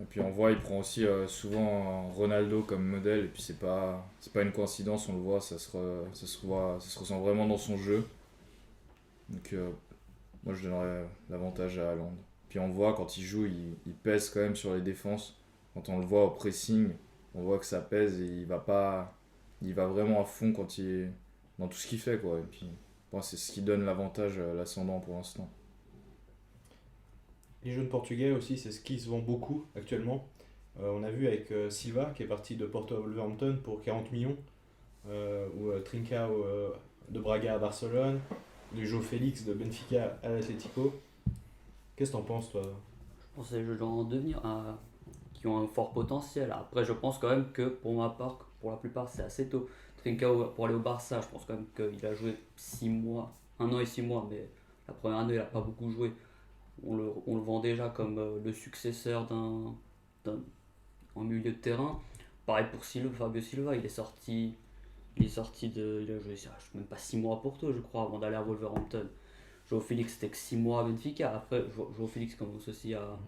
Et puis on voit, il prend aussi souvent Ronaldo comme modèle, et puis c'est pas une coïncidence, on le voit, ça se ressent vraiment dans son jeu. Donc moi je donnerais l'avantage à Haaland. Puis on voit quand il joue, il pèse quand même sur les défenses. Quand on le voit au pressing, on voit que ça pèse et il va vraiment à fond dans tout ce qu'il fait, quoi. Et puis bon, c'est ce qui donne l'avantage, l'ascendant pour l'instant. Les jeunes portugais aussi, c'est ce qui se vend beaucoup actuellement. On a vu avec Silva qui est parti de Porto à Wolverhampton pour 40 millions, ou Trincao de Braga à Barcelone, du João Félix de Benfica à l'Atlético. Qu'est-ce que t'en penses, toi? Je pense que c'est des jeux en devenir qui ont un fort potentiel. Après, je pense quand même que pour ma part, pour la plupart, c'est assez tôt. Trincao, pour aller au Barça, je pense quand même qu'il a joué 6 mois, 1 an et 6 mois, mais la première année, il n'a pas beaucoup joué. On le vend déjà comme le successeur en milieu de terrain. Pareil pour Fabio Silva, il a joué même pas 6 mois à Porto, je crois, avant d'aller à Wolverhampton. João Félix, c'était que 6 mois à Benfica. Après, João Félix commence aussi à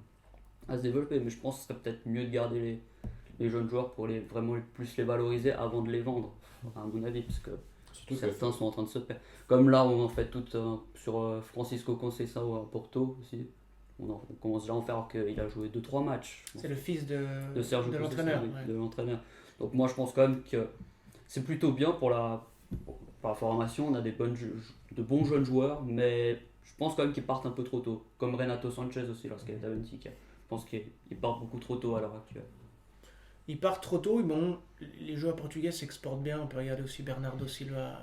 se développer, mais je pense que ce serait peut-être mieux de garder les jeunes joueurs pour vraiment plus les valoriser avant de les vendre, à mon avis, parce que Surtout certains sont en train de se perdre. Comme là, on en fait tout sur Francisco Conceição à Porto aussi. On commence déjà à en faire alors qu'il a joué 2-3 matchs. C'est le fils de Sergio Conceição, l'entraîneur. oui, Ouais. de l'entraîneur. Donc moi, je pense quand même que c'est plutôt bien pour la formation. On a de bons jeunes joueurs, mais je pense quand même qu'ils partent un peu trop tôt. Comme Renato Sanchez aussi lorsqu'il est à Benfica. Je pense qu'ils partent beaucoup trop tôt à l'heure actuelle. Ils partent trop tôt, bon, les joueurs portugais s'exportent bien. On peut regarder aussi Bernardo Silva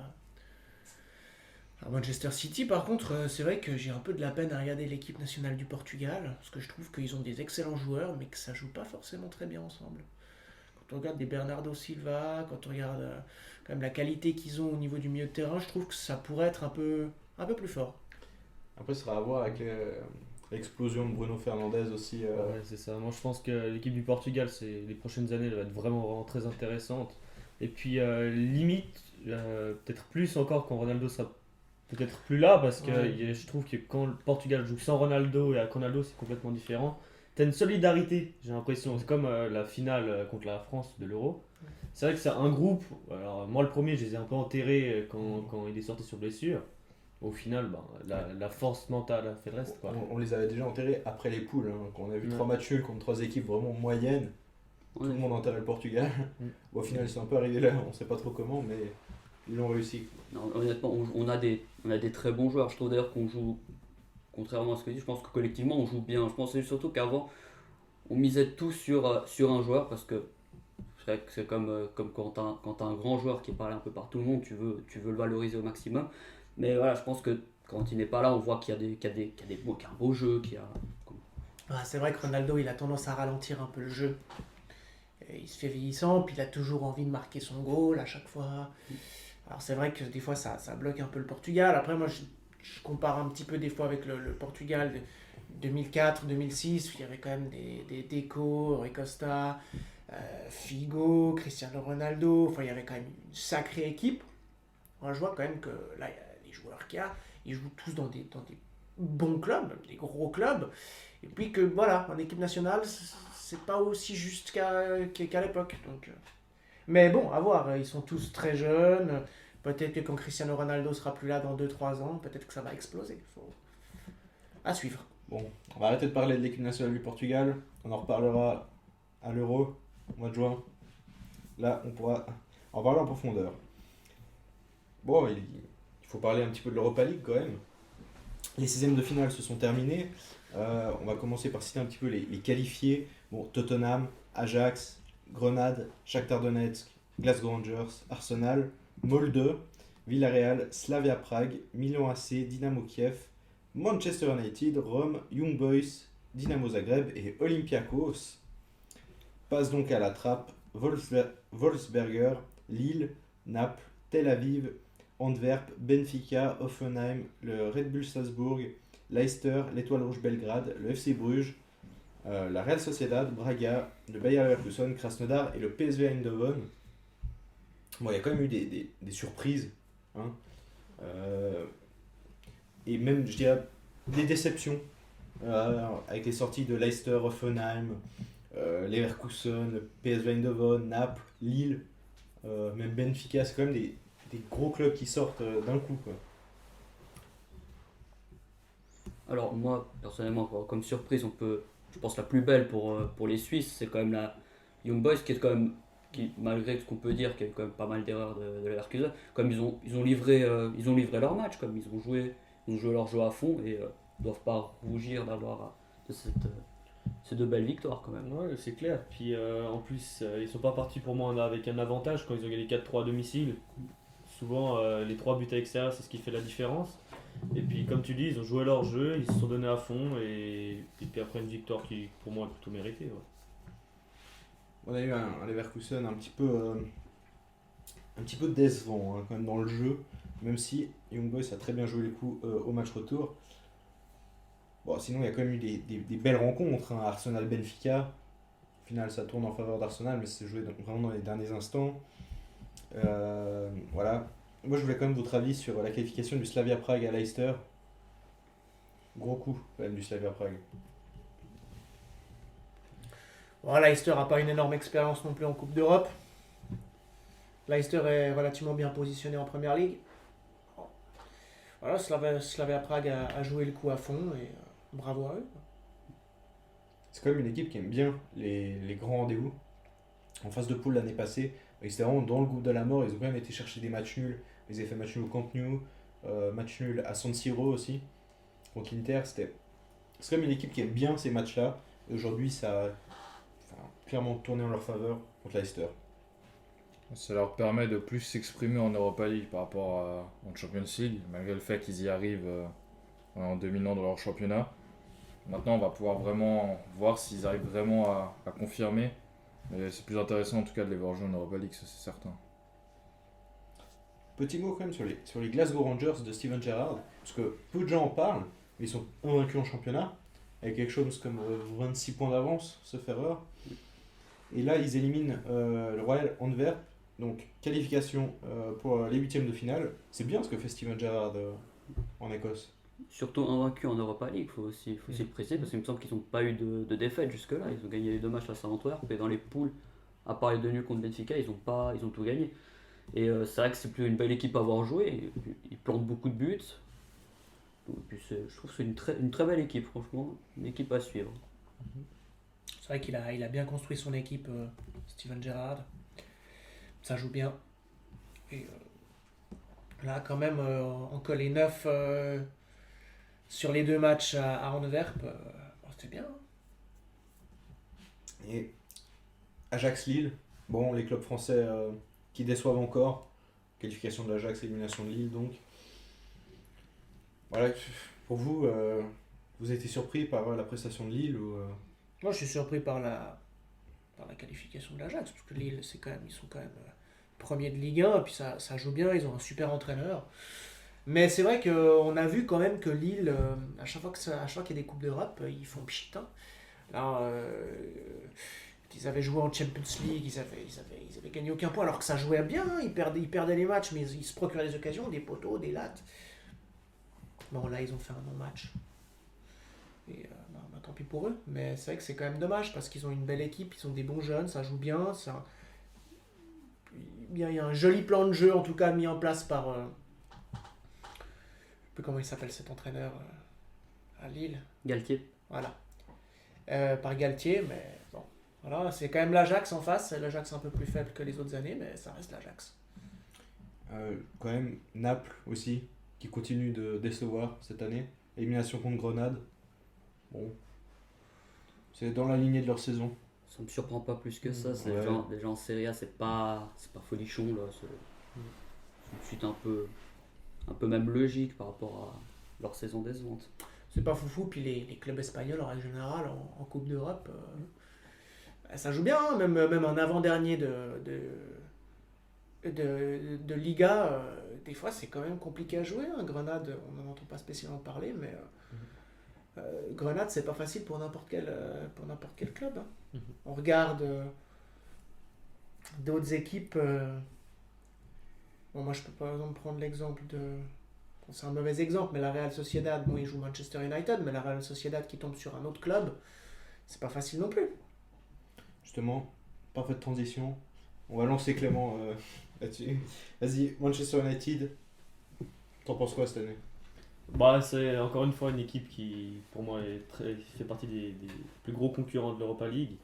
à Manchester City. Par contre, c'est vrai que j'ai un peu de la peine à regarder l'équipe nationale du Portugal, parce que je trouve qu'ils ont des excellents joueurs, mais que ça joue pas forcément très bien ensemble. Quand on regarde des Bernardo Silva, quand on regarde quand même la qualité qu'ils ont au niveau du milieu de terrain, je trouve que ça pourrait être un peu plus fort. Après, ce sera à voir avec l'explosion de Bruno Fernandes aussi. Ouais, c'est ça. Moi, je pense que l'équipe du Portugal, les prochaines années, elle va être vraiment très intéressante. Et puis, limite, peut-être plus encore quand Ronaldo sera peut-être plus là, parce que je trouve que quand le Portugal joue sans Ronaldo et avec Ronaldo, c'est complètement différent. T'as une solidarité, j'ai l'impression. C'est comme la finale contre la France de l'Euro. C'est vrai que c'est un groupe. Alors, moi, le premier, je les ai un peu enterrés quand il est sorti sur blessure. Au final, la force mentale a fait le reste, quoi. On les avait déjà enterrés après les poules, hein, quand on a vu Ouais. 3 matchs nuls contre 3 équipes vraiment moyennes. Tout le monde enterrait le Portugal. Bon, au final, ils sont un peu arrivés là, on sait pas trop comment, mais ils l'ont réussi. Non, honnêtement, on a des très bons joueurs. Je trouve d'ailleurs qu'on joue, contrairement à ce que je dis, je pense que collectivement on joue bien. Je pense surtout qu'avant on misait tout sur un joueur, parce que c'est vrai que c'est comme quand t'as un grand joueur qui parle un peu par tout le monde, tu veux le valoriser au maximum. Mais voilà, je pense que quand il n'est pas là, on voit qu'il y a un beau jeu, C'est vrai que Ronaldo, il a tendance à ralentir un peu le jeu. Et il se fait vieillissant, puis il a toujours envie de marquer son goal à chaque fois. Alors c'est vrai que des fois ça bloque un peu le Portugal. Après moi je compare un petit peu des fois avec le Portugal de 2004-2006, où il y avait quand même des Deco, Rui Costa, Figo, Cristiano Ronaldo. Enfin il y avait quand même une sacrée équipe. Moi je vois quand même que là les joueurs qu'il y a, ils jouent tous dans des bons clubs, des gros clubs. Et puis que voilà, en équipe nationale, c'est pas aussi juste qu'à l'époque. Donc, mais bon, à voir, ils sont tous très jeunes. Peut-être que quand Cristiano Ronaldo sera plus là dans 2-3 ans, peut-être que ça va exploser. À suivre. Bon, on va arrêter de parler de l'équipe nationale du Portugal. On en reparlera à l'Euro, au mois de juin. Là, on pourra en parler en profondeur. Bon, il faut parler un petit peu de l'Europa League quand même. Les 16e de finale se sont terminés. On va commencer par citer un petit peu les qualifiés. Bon, Tottenham, Ajax, Grenade, Shakhtar Donetsk, Glasgow Rangers, Arsenal, Molde, Villarreal, Slavia Prague, Milan AC, Dynamo Kiev, Manchester United, Rome, Young Boys, Dynamo Zagreb et Olympiakos. Passe donc à la trappe Wolfsberger, Lille, Naples, Tel Aviv, Antwerp, Benfica, Hoffenheim, le Red Bull Salzbourg, Leicester, l'Étoile Rouge Belgrade, le FC Bruges, la Real Sociedad, Braga, le Bayer Leverkusen, Krasnodar et le PSV Eindhoven. Bon, il y a quand même eu des surprises. Hein. Et même, je dirais, des déceptions avec les sorties de Leicester, Hoffenheim, Leverkusen, PSV Eindhoven, Naples, Lille, même Benfica. C'est quand même des gros clubs qui sortent d'un coup, quoi. Alors moi, personnellement, comme surprise, je pense la plus belle pour les Suisses, c'est quand même la Young Boys qui est quand même, qui, malgré ce qu'on peut dire, qu'il y a eu quand même pas mal d'erreurs de Leverkusen, comme ils ont livré leur match, comme ils ont joué leur jeu à fond et doivent pas rougir d'avoir ces deux belles victoires quand même. Ouais, c'est clair. Puis en plus, ils sont pas partis pour moi avec un avantage quand ils ont gagné 4-3 à domicile. Souvent, les 3 buts à l'extérieur, c'est ce qui fait la différence. Et puis, comme tu dis, ils ont joué leur jeu, ils se sont donnés à fond. Et puis après, une victoire qui, pour moi, est plutôt méritée. Ouais. On a eu un Leverkusen un petit peu décevant, hein, quand même dans le jeu, même si Young Boys a très bien joué les coups au match retour. Bon, sinon, il y a quand même eu des belles rencontres, hein. Arsenal-Benfica. Au final, ça tourne en faveur d'Arsenal, mais c'est joué vraiment dans les derniers instants. Voilà. Moi, je voulais quand même votre avis sur la qualification du Slavia Prague à Leicester. Gros coup, quand même, du Slavia Prague. Bon, Leicester n'a pas une énorme expérience non plus en Coupe d'Europe. Leicester est relativement bien positionné en Première Ligue. Voilà, Slavia Prague a joué le coup à fond et bravo à eux. C'est quand même une équipe qui aime bien les grands rendez-vous. En phase de poule l'année passée, ils étaient vraiment dans le goût de la mort. Ils ont quand même été chercher des matchs nuls. Ils avaient fait match nul au Camp Nou, match nul à San Siro aussi, contre l'Inter. C'est quand même une équipe qui aime bien ces matchs-là. Et aujourd'hui, ça a clairement tourné en leur faveur contre Leicester. Ça leur permet de plus s'exprimer en Europa League par rapport en Champions League, malgré le fait qu'ils y arrivent en dominant dans leur championnat. Maintenant, on va pouvoir vraiment voir s'ils arrivent vraiment à confirmer. Mais c'est plus intéressant en tout cas de les voir jouer en Europa League, ça c'est certain. Petit mot quand même sur les Glasgow Rangers de Steven Gerrard, parce que peu de gens en parlent, mais ils sont invaincus en championnat, avec quelque chose comme 26 points d'avance, sauf erreur. Et là, ils éliminent le Royal Antwerp, donc qualification pour les huitièmes de finale. C'est bien ce que fait Steven Gerrard en Écosse. Surtout invaincus en Europa League, faut aussi le préciser, parce qu'il me semble qu'ils n'ont pas eu de défaite jusque-là. Ils ont gagné les 2 matchs face à Antwerp, et dans les poules, à part les 2 nuls contre Benfica, ils ont tout gagné. Et c'est vrai que c'est plus une belle équipe à avoir joué, ils plantent beaucoup de buts. Et puis je trouve que c'est une très belle équipe, franchement, une équipe à suivre. C'est vrai qu'il a bien construit son équipe, Steven Gerrard. Ça joue bien. Et là, quand même, en coller 9 sur les 2 matchs à Antwerp, c'était bien. Et Ajax-Lille, bon, les clubs français qui déçoivent encore. Qualification de l'Ajax, élimination de Lille, donc. Voilà, pour vous, vous avez été surpris par la prestation de Lille ou, Moi, je suis surpris par la qualification de l'Ajax, parce que Lille, ils sont quand même premiers de Ligue 1, et puis ça joue bien, ils ont un super entraîneur. Mais c'est vrai qu'on a vu quand même que Lille, à chaque fois qu'il y a des Coupes d'Europe, ils font pchit. Hein. Là, ils avaient joué en Champions League, ils avaient gagné aucun point, alors que ça jouait bien, hein. Ils perdaient les matchs, mais ils se procuraient des occasions, des poteaux, des lattes. Bon, là, ils ont fait un bon-match. Et tant pis pour eux, mais c'est vrai que c'est quand même dommage parce qu'ils ont une belle équipe, ils ont des bons jeunes, ça joue bien. Il y a un joli plan de jeu en tout cas mis en place par. Je sais plus comment il s'appelle cet entraîneur à Lille. Galtier. Voilà. Par Galtier, mais bon. Voilà, c'est quand même l'Ajax en face. L'Ajax est un peu plus faible que les autres années, mais ça reste l'Ajax. quand même Naples aussi, qui continue de décevoir cette année. Élimination contre Grenade. Bon. C'est dans la lignée de leur saison. Ça me surprend pas plus que ça. C'est Ouais. déjà en Serie A, c'est pas folichon là. C'est tout de suite un peu même logique par rapport à leur saison décevante. C'est pas foufou, puis les clubs espagnols en règle générale en Coupe d'Europe, ça joue bien, hein, même en avant-dernier de Liga, des fois c'est quand même compliqué à jouer. Hein. Grenade, on n'en entend pas spécialement parler, mais Grenade c'est pas facile pour n'importe quel club. Hein. On regarde d'autres équipes. Bon, moi je peux par exemple prendre l'exemple c'est un mauvais exemple, mais la Real Sociedad, bon, ils jouent Manchester United, mais la Real Sociedad qui tombe sur un autre club, c'est pas facile non plus. Justement, parfaite transition. On va lancer Clément là-dessus. Vas-y, Manchester United, t'en penses quoi cette année? Bah, c'est encore une fois une équipe qui, pour moi, fait partie des plus gros concurrents de l'Europa League.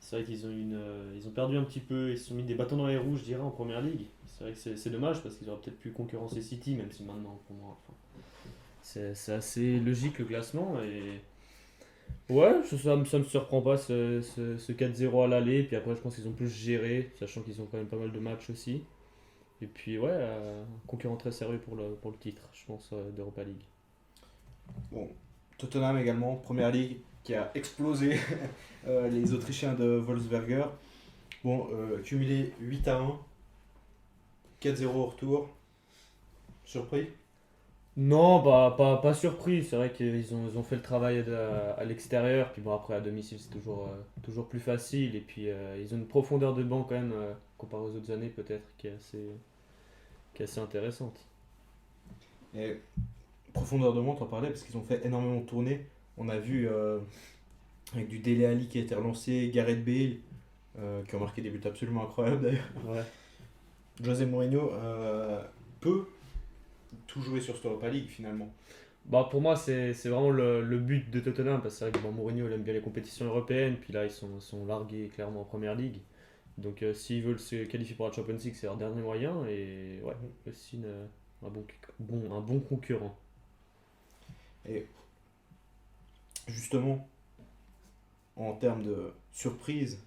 C'est vrai qu'ils ont, ils ont perdu un petit peu, ils se sont mis des bâtons dans les roues, je dirais, en première ligue. C'est vrai que c'est dommage parce qu'ils auraient peut-être pu concurrencer City, même si maintenant, pour moi, enfin, c'est assez logique le classement. Et ouais, ça me surprend pas ce 4-0 à l'aller. Puis après, je pense qu'ils ont plus géré, sachant qu'ils ont quand même pas mal de matchs aussi. Et puis ouais, un concurrent très sérieux pour le titre, je pense, d'Europa League. Bon, Tottenham également, première ligue, qui a explosé les Autrichiens de Wolfsberger. Bon, cumulé 8-1, 4-0 au retour. Surpris? Non, pas surpris. C'est vrai qu'ils ont fait le travail à l'extérieur. Puis bon, après, à domicile, c'est toujours plus facile. Et puis, ils ont une profondeur de banc quand même, comparé aux autres années, peut-être, qui est assez intéressante. Et profondeur de montre, on parlait parce qu'ils ont fait énormément tourner. On a vu avec du Dele Alli qui a été relancé, Gareth Bale qui a marqué des buts absolument incroyables d'ailleurs. Ouais. José Mourinho peut tout jouer sur cette Europa League finalement. Bah, pour moi, c'est vraiment le but de Tottenham. Parce que c'est vrai que bon, Mourinho il aime bien les compétitions européennes. Puis là, ils sont largués clairement en première ligue. Donc, s'ils veulent se qualifier pour la Champions League, c'est leur dernier moyen. Et ouais, aussi un bon concurrent. Et justement, en termes de surprise,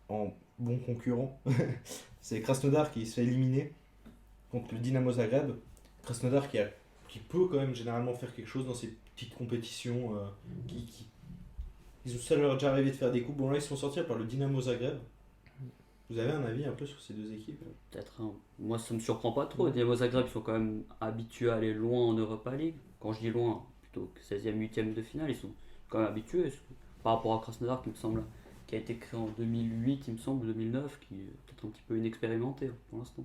en bon concurrent, c'est Krasnodar qui se fait éliminer contre le Dynamo Zagreb. Krasnodar qui peut quand même généralement faire quelque chose dans ces petites compétitions. Ça leur est déjà arrivé de faire des coupes. Bon là ils sont sortis par le Dynamo Zagreb. Vous avez un avis un peu sur ces deux équipes? Peut-être. Moi, ça me surprend pas trop. Les Dynamo Zagreb, ils sont quand même habitués à aller loin en Europa League. Quand je dis loin, plutôt que 16e, 8e de finale, ils sont quand même habitués. Par rapport à Krasnodar, qui me semble, qui a été créé en 2008, il me semble, 2009, qui est peut-être un petit peu inexpérimenté pour l'instant.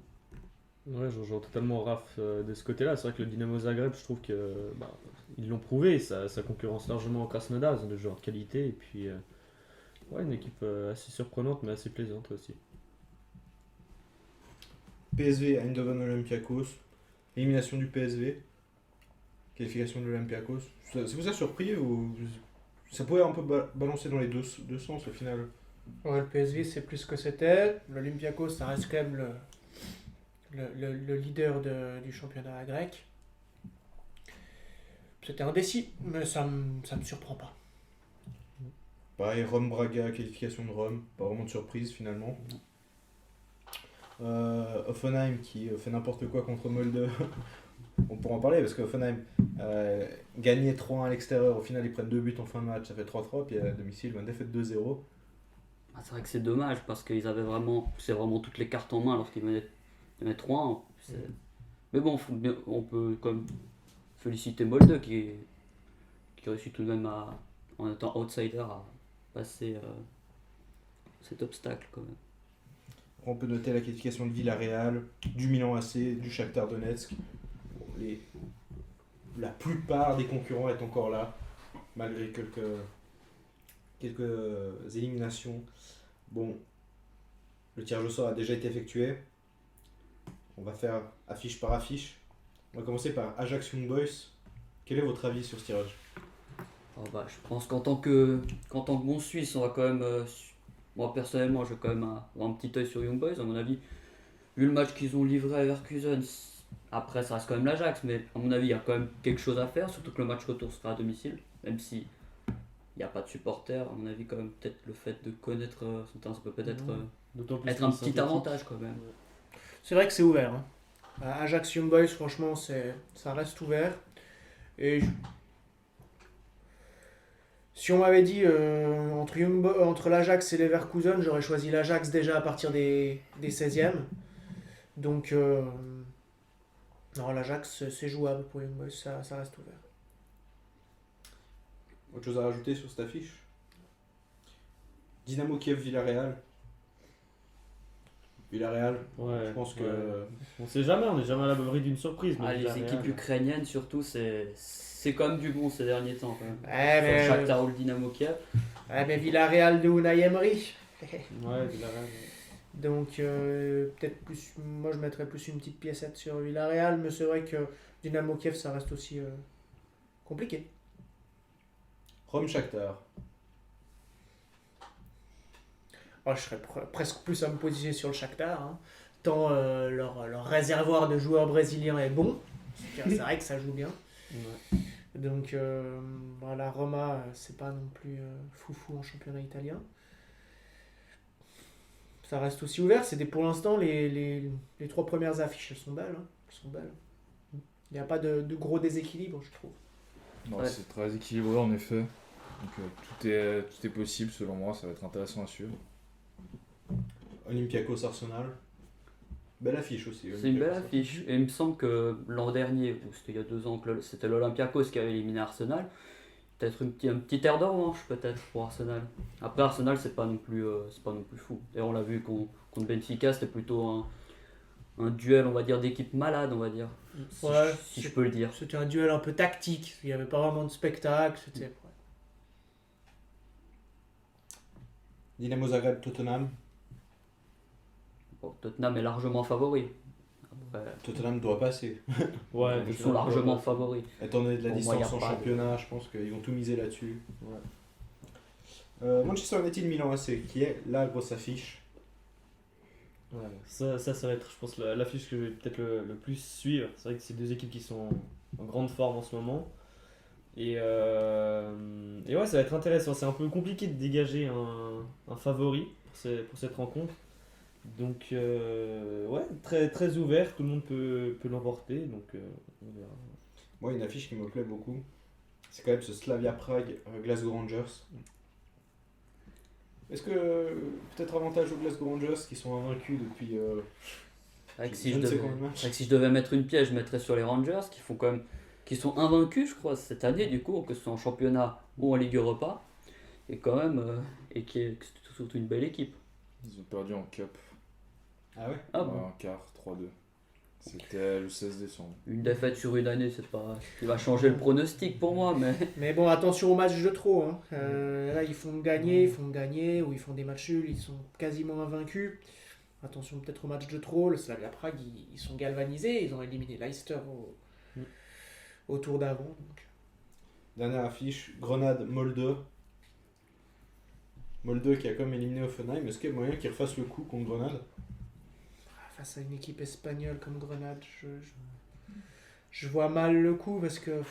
Ouais, je rejoins totalement Raph de ce côté-là. C'est vrai que le Dynamo Zagreb, je trouve que ils l'ont prouvé. Ça concurrence largement Krasnodar. Ils ont des joueurs de qualité. Et puis, ouais, une équipe assez surprenante, mais assez plaisante aussi. PSV, Eindhoven Olympiakos. Élimination du PSV. Qualification de l'Olympiakos. Ça vous a surpris ou ça pouvait un peu balancer dans les deux sens au final? Ouais, le PSV, c'est plus ce que c'était. L'Olympiakos, ça reste quand même le leader du championnat grec. C'était indécis, mais ça me surprend pas. Pareil, Rome-Braga, qualification de Rome. Pas vraiment de surprise finalement. Hoffenheim qui fait n'importe quoi contre Molde. On pourra en parler parce que Hoffenheim gagnait 3-1 à l'extérieur. Au final, ils prennent 2 buts en fin de match. Ça fait 3-3. Puis à domicile, une défaite 2-0. C'est vrai que c'est dommage parce qu'ils avaient vraiment toutes les cartes en main lorsqu'ils venaient de mettre 3-1. Mais bon, on peut quand même féliciter Molde qui réussit tout de même en étant outsider à passer cet obstacle quand même. On peut noter la qualification de Villarreal, du Milan AC, du Shakhtar Donetsk. La plupart des concurrents est encore là, malgré quelques éliminations. Bon, le tirage au sort a déjà été effectué. On va faire affiche par affiche. On va commencer par Ajax Young Boys. Quel est votre avis sur ce tirage? Je pense qu'en tant que bon Suisse, on va quand même. Moi personnellement, je vais quand même avoir un petit œil sur Young Boys. À mon avis, vu le match qu'ils ont livré à Leverkusen, après ça reste quand même l'Ajax, mais à mon avis, il y a quand même quelque chose à faire, surtout que le match retour sera à domicile, même si il n'y a pas de supporters. À mon avis, quand même, peut-être le fait de connaître son terrain, ça peut peut-être être un petit avantage quand même. C'est vrai que c'est ouvert. Hein. Ajax Young Boys, franchement, ça reste ouvert. Et si on m'avait dit entre l'Ajax et Leverkusen, j'aurais choisi l'Ajax déjà à partir des 16e. Donc, non, l'Ajax, c'est jouable pour Young Boys, ça reste ouvert. Autre chose à rajouter sur cette affiche? Dynamo Kiev Villarreal. Villarreal, Ouais, je pense que. On sait jamais, on n'est jamais à l'abri d'une surprise. Ah, mais les Villarreal, équipes ukrainiennes, surtout, c'est quand même du bon ces derniers temps. Quand même. Ouais, Sur mais, Shakhtar ou le Dynamo Kiev. ouais, mais Villarreal de Unai Emery. Ouais, Villarreal. Donc peut-être plus, moi je mettrais plus une petite piécette sur Villarreal, mais c'est vrai que Dynamo Kiev ça reste aussi compliqué. Rome Shakhtar. Oh, je serais presque plus à me positionner sur le Shakhtar, hein. Tant leur réservoir de joueurs brésiliens est bon. C'est vrai que ça joue bien. Ouais. Donc voilà, Roma c'est pas non plus foufou en championnat italien. Ça reste aussi ouvert. Pour l'instant, les 3 premières affiches, elles sont belles. Hein. Elles sont belles. Il n'y a pas de gros déséquilibre, je trouve. Non, Ouais. c'est très équilibré en effet. Donc tout est possible selon moi, ça va être intéressant à suivre. Olympiakos Arsenal. Belle affiche aussi. C'est une belle Olympiakos. affiche. Et il me semble que l'an dernier, ou c'était il y a 2 ans, que c'était l'Olympiakos qui avait éliminé Arsenal. Peut-être un petit air de revanche peut-être pour Arsenal. Après Arsenal c'est pas non plus fou. Et on l'a vu contre Benfica, c'était plutôt un duel on va dire d'équipe malade on va dire. Ouais, Si je peux le dire. C'était un duel un peu tactique. Il n'y avait pas vraiment de spectacle. C'était... Dynamo Zagreb Tottenham. Bon, Tottenham est largement favori. Après, Tottenham doit passer. Ouais, ils sont largement favoris. Étant donné de la Pour moi, distance y a en pas de- championnat, je pense qu'ils vont tout miser là-dessus. Ouais. Manchester United Milan AC, qui est la grosse affiche. Ouais, ça va être, je pense, l'affiche que je vais peut-être le plus suivre. C'est vrai que c'est 2 équipes qui sont en grande forme en ce moment. Et ouais, ça va être intéressant. C'est un peu compliqué de dégager un favori pour cette rencontre. Donc, ouais, très, très ouvert. Tout le monde peut l'emporter. Donc, on verra. Moi, une affiche qui me plaît beaucoup, c'est quand même ce Slavia Prague Glasgow Rangers. Est-ce que peut-être avantage aux Glasgow Rangers qui sont invaincus depuis Avec je si ne je sais devais- combien de matchs. avec si je devais mettre une pièce, je mettrais sur les Rangers qui sont invaincus je crois cette année du coup, que ce soit en championnat ou en Ligue Europa. Et quand même, qui est surtout une belle équipe. Ils ont perdu en Cup, Ah ouais. Ah bon. en quart 3-2. C'était le 16 décembre. Une défaite sur une année, c'est pas ce qui va changer le pronostic pour moi, mais Mais bon, attention aux matchs de trop. Hein. Là, ils font gagner, ou ils font des matchs nuls, ils sont quasiment invaincus. Attention peut-être aux matchs de trop. Le Slavia Prague, ils sont galvanisés. Ils ont éliminé Leicester au tour d'avant. Donc. Dernière affiche, Grenade Molde. Molde qui a quand même éliminé Offenheim. Est-ce qu'il y a moyen qu'ils refassent le coup contre Grenade? Face à une équipe espagnole comme Grenade, je vois mal le coup parce que.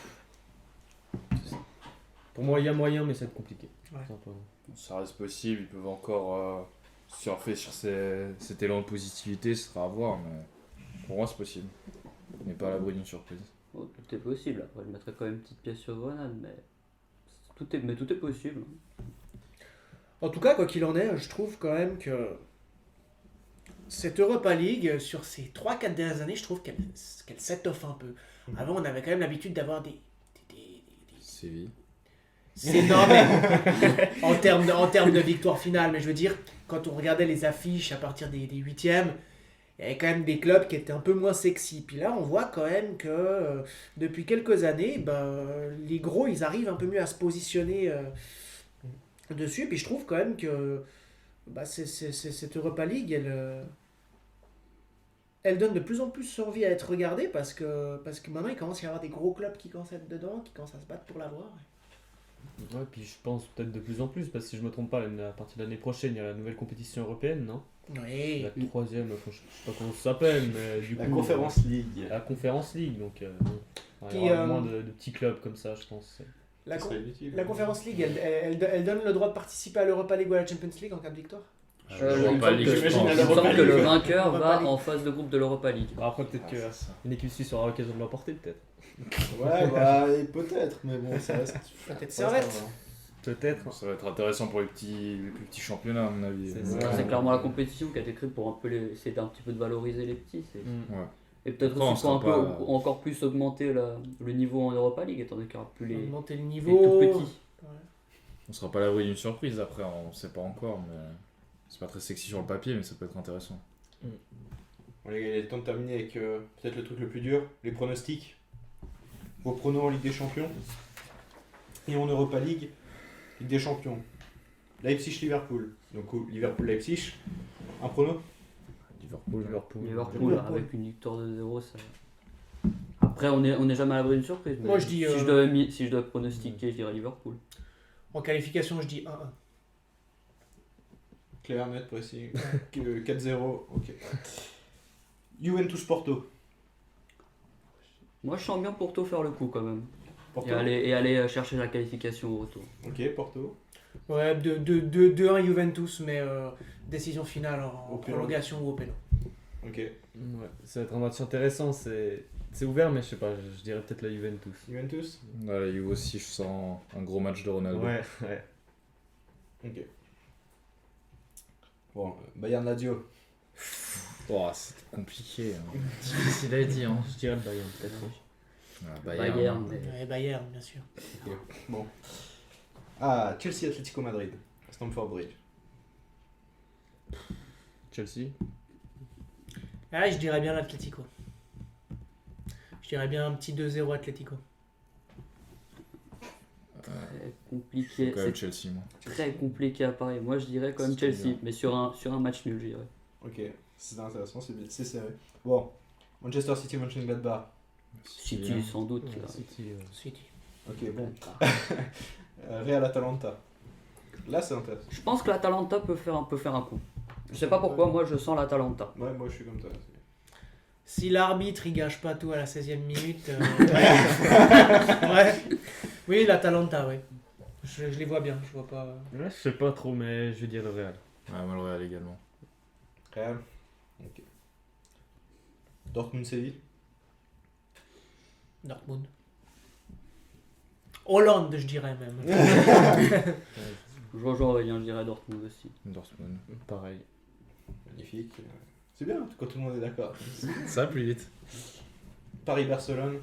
Pour moi, il y a moyen, mais ça va être compliqué. Ouais. Simplement. Ça reste possible, ils peuvent encore surfer sur cet élan de positivité, ce sera à voir, mais pour moi c'est possible. On n'est pas à l'abri d'une surprise. oh, tout est possible. Après, je mettrais quand même une petite pièce sur Grenade, mais tout est possible. En tout cas, quoi qu'il en est, je trouve quand même que cette Europa League, sur ces 3-4 dernières années, je trouve qu'elle s'étoffe un peu. Avant, on avait quand même l'habitude d'avoir des Séville. C'est non, mais en termes de victoire finale, mais je veux dire, quand on regardait les affiches à partir des 8e, il y avait quand même des clubs qui étaient un peu moins sexy. Puis là, on voit quand même que depuis quelques années, les gros, ils arrivent un peu mieux à se positionner dessus. Puis je trouve quand même que cette Europa League, elle donne de plus en plus envie à être regardée parce que maintenant, il commence à y avoir des gros clubs qui commencent à être dedans, qui commencent à se battre pour l'avoir. Ouais, puis je pense peut-être de plus en plus, parce que si je me trompe pas, à partir de l'année prochaine, il y a la nouvelle compétition européenne, non? Oui. La 3e, je sais pas comment ça s'appelle, mais du coup. La Conference League. La Conference League, donc bon, il Qui, y aura moins de petits clubs comme ça, je pense. La, Ça con- serait utile. la Conference League, elle donne le droit de participer à l'Europa League ou à la Champions League en cas de victoire. Il me semble Europa League, que- je il me pense. semble que le League. vainqueur Europa va League. en phase de groupe de l'Europa League. Bah, après, peut-être qu'une équipe suisse aura l'occasion de l'emporter, peut-être. Ouais, bah peut-être, mais bon, ça reste. Peut-être Ouais, Servette. ça va. Peut-être. Ça va être intéressant pour les plus petits championnats à mon avis. C'est Ouais. ça. C'est clairement la compétition qui a été créée pour un peu essayer d'un petit peu de valoriser les petits. Mm. Et peut-être Après, on aussi pour un peu sera pas- encore plus augmenter le niveau en Europa League, étant donné qu'il n'y aura plus les Monter le tout niveau. petits. Ouais. On sera pas à l'abri d'une surprise après, on sait pas encore, mais c'est pas très sexy sur le papier, mais ça peut être intéressant. Bon, les gars, il est temps de terminer avec peut-être le truc le plus dur, les pronostics. Vos pronos en Ligue des Champions. Et en Europa League, Ligue des Champions. Leipzig-Liverpool. Donc Liverpool-Leipzig. Un prono Liverpool avec une victoire de 0, ça. Après, on est jamais à l'abri d'une surprise. Mais Moi, je dis, si je dois pronostiquer, je dirais Liverpool. En qualification, je dis 1-1. Clair, net, précis. 4-0, ok. Juventus-Porto. Moi, je sens bien Porto faire le coup quand même. Porto. Et aller chercher la qualification au retour. Ok, Porto. Ouais, 2-1 Juventus, mais décision finale en Au pénal. prolongation ou au pénal. Ok. Ouais, ça va être un match intéressant, c'est ouvert, mais je sais pas, je dirais peut-être la Juventus. Juventus. Ouais, la Juve aussi, je sens un gros match de Ronaldo. Ouais. Ok. Bon, Bayern-Lazio. Oh, c'était compliqué. Hein. Difficile à dire. Hein. Je dirais le Bayern, peut-être. Ah, Bayern, mais- Ouais, Bayern, bien sûr. Bon. Ah, Chelsea-Atlético Madrid. Stamford Bridge. Chelsea. Ah, je dirais bien l'Atlético. Je dirais bien un petit 2-0 Atlético. Très C'est compliqué. quand même C'est Chelsea, moi. très compliqué à Paris. Moi, je dirais quand même C'est Chelsea, bien. mais sur un match nul, je dirais. Ok, c'est intéressant, c'est serré. Bon, Manchester City, Mönchengladbach. City, sans doute. Ouais, là. City, City. Ok, bon. Real Atalanta. Là, c'est intéressant. Je pense que l'Atalanta peut faire un coup. Je sais pas pourquoi, moi je sens l'Atalanta. Ouais, moi je suis comme toi. Si l'arbitre il gâche pas tout à la 16e minute. Ouais. Oui, l'Atalanta, oui. Je les vois bien, je vois pas. Ouais, je sais pas trop, mais je vais dire le Real. Ouais, moi le Real également. Real. Ok. Dortmund-Séville. Dortmund. Hollande, je dirais même. Je rejoins Aurélien, je dirais Dortmund aussi. Dortmund. Pareil. Magnifique. C'est bien quand tout le monde est d'accord. Ça va plus vite. Paris-Barcelone.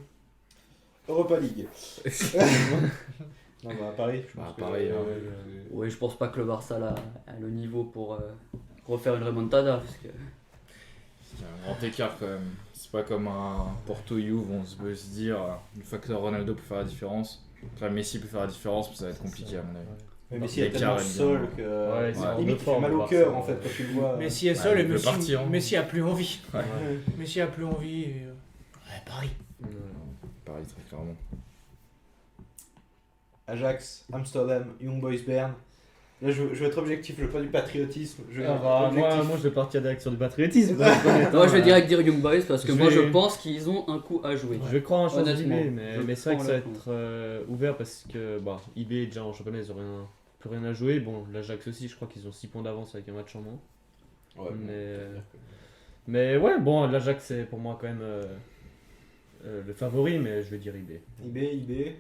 Europa League. Non, bah Paris, je pense Bah, que, Paris, hein. Oui, je pense pas que le Barça a le niveau pour refaire une remontada. Parce que... Il y a un grand écart quand même. C'est pas comme un Porto-Juve où on peut se dire une fois que Ronaldo peut faire la différence. Enfin, Messi peut faire la différence, mais ça va être compliqué à mon avis. Mais Messi est L'écart tellement est bien. seul que Ouais, ils sont en limite il fait forme, mal le au Barça. cœur en fait quand tu le vois. Messi est Ouais, seul et il veut Messi, partir, hein. Messi a plus envie. Ouais. Messi a plus envie. Et, ouais, Paris. Paris, très clairement. Ajax, Amsterdam, Young Boys Bern. Là je veux être objectif, je veux pas du patriotisme. Je veux Ah être bah, objectif. moi je vais partir direct sur du patriotisme. Moi je vais direct dire Young Boys parce que Je moi je vais- pense qu'ils ont un coup à jouer. Je vais croire en chance Honnêtement, d'IB, je mais c'est vrai que prends ça va le être ouvert parce que bah, IB est déjà en championnat, ils n'ont plus rien à jouer. Bon, l'Ajax aussi, je crois qu'ils ont 6 points d'avance avec un match en moins. Ouais, bon, Mais- Mais ouais, bon, l'Ajax c'est pour moi quand même le favori, mais je vais dire IB. IB.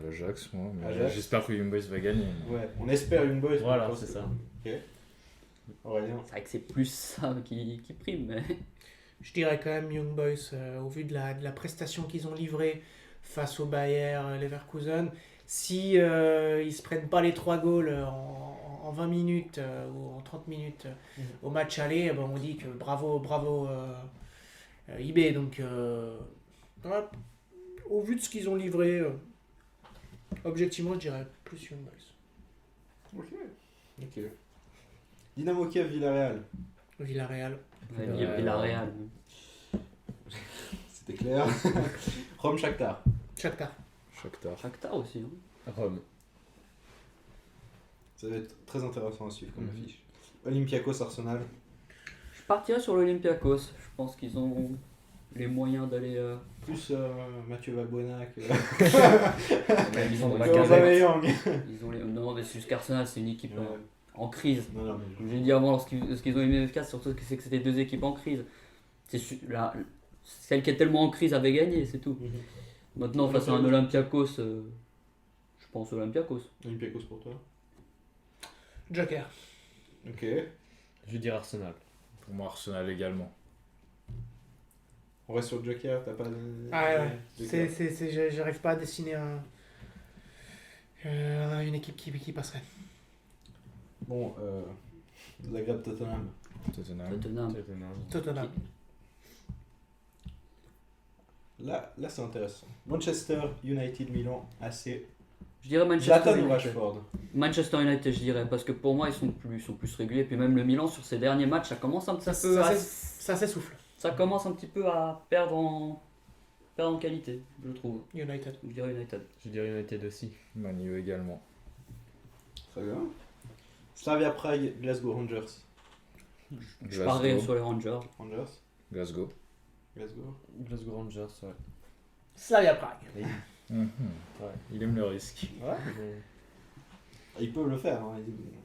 L'Ajax, moi. Mais Ajax. j'espère que Young Boys va gagner. Ouais, on espère Young Boys. Voilà, je pense c'est que- ça. Ok. Aurélien. C'est vrai que c'est plus ça qui prime, mais Je dirais quand même Young Boys, au vu de la prestation qu'ils ont livrée face au Bayer Leverkusen. Si ils se prennent pas les 3 goals en 20 minutes ou en 30 minutes au match aller, eh ben, on dit que bravo IB. Donc, ouais, au vu de ce qu'ils ont livré, objectivement, je dirais plus Young Boys. Ok. Dynamo Kiev, Villarreal. Villarreal. Villarreal. C'était clair. Rome, Shakhtar. Shakhtar. Shakhtar. Shakhtar aussi. Hein. Rome. Ça va être très intéressant à suivre comme affiche. Olympiakos, Arsenal. Je partirais sur l'Olympiakos. Je pense qu'ils ont les moyens d'aller. Plus Mathieu Valbuena que Ils ont, La que Lacazette. Aubameyang. Non, mais c'est juste qu'Arsenal, c'est une équipe Ouais. en crise. Non, non, mais Comme j'ai dit avant, lorsqu'ils ont émis F4, surtout que c'est que c'était 2 équipes en crise. Celle qui est tellement en crise avait gagné, c'est tout. Maintenant, face à un Olympiakos, je pense Olympiakos. Olympiakos pour toi. Joker. Ok. Je vais dire Arsenal. Pour moi, Arsenal également. On reste sur le Joker, t'as pas de... Ah ouais. Joker. J'arrive pas à dessiner une équipe qui passerait. Bon, Zagreb Tottenham. Tottenham. Tottenham. Tottenham. Là c'est intéressant. Manchester United, Milan, AC. Je dirais Manchester Zlatan ou United. Rashford? Manchester United, je dirais, parce que pour moi, ils sont plus réguliers. Puis même le Milan, sur ses derniers matchs, ça commence un petit peu Ça s'essouffle. ça commence un petit peu à perdre en qualité, je trouve. United. Je dirais United. Je dirais United aussi. Manu également. Très bien. Slavia Prague, Glasgow Rangers. Je parierais sur les Rangers. Rangers, Glasgow. Glasgow. Glasgow Rangers, ouais. Slavia Prague. Mhm. Ouais. Il aime le risque. Ouais. Ils peuvent le faire. Hein.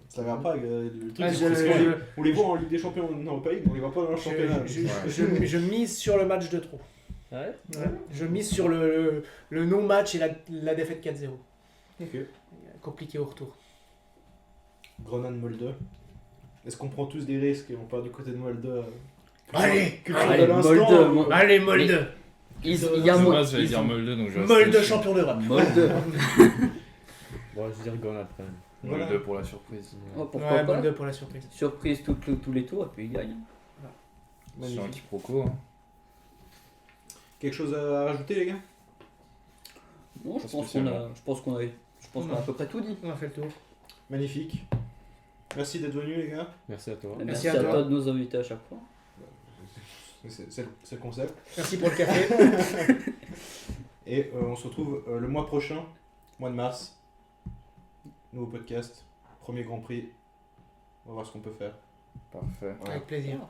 Slavia Prague, le truc, Ouais, c'est qu'on les voit en Ligue des Champions en Europa League, mais on les voit pas dans leur championnat. Je mise sur le match de trop. Ouais. Ouais. Je mise sur le non-match et la défaite 4-0. Ok. Compliqué au retour. Grenade Molde. Est-ce qu'on prend tous des risques et on part du côté de Molde Allez, Allez, l'instant, Molde, Mo- Allez, Molde. il y De a base, j'allais dire Molde, donc je reste Molde dessus. champion d'Europe. Molde. Bon, je dirais Grenade quand même. Voilà. Molde pour la surprise. Oh, pourquoi Ouais, pas. Molde pour la surprise. Surprise tous les tours et puis il gagne. C'est un Magnifique. quiproquo. Hein. Quelque chose à rajouter, les gars? Non, Pas je pense spécialement. qu'on a à peu près tout dit. On a fait le tour. Magnifique. Merci d'être venus, les gars. Merci à toi. Et Merci Merci à à toi. toi de nous inviter à chaque fois. C'est le concept. Merci pour le café. Et on se retrouve le mois prochain, mois de mars. Nouveau podcast, premier Grand Prix. On va voir ce qu'on peut faire. Parfait. Voilà. Avec plaisir. Ah.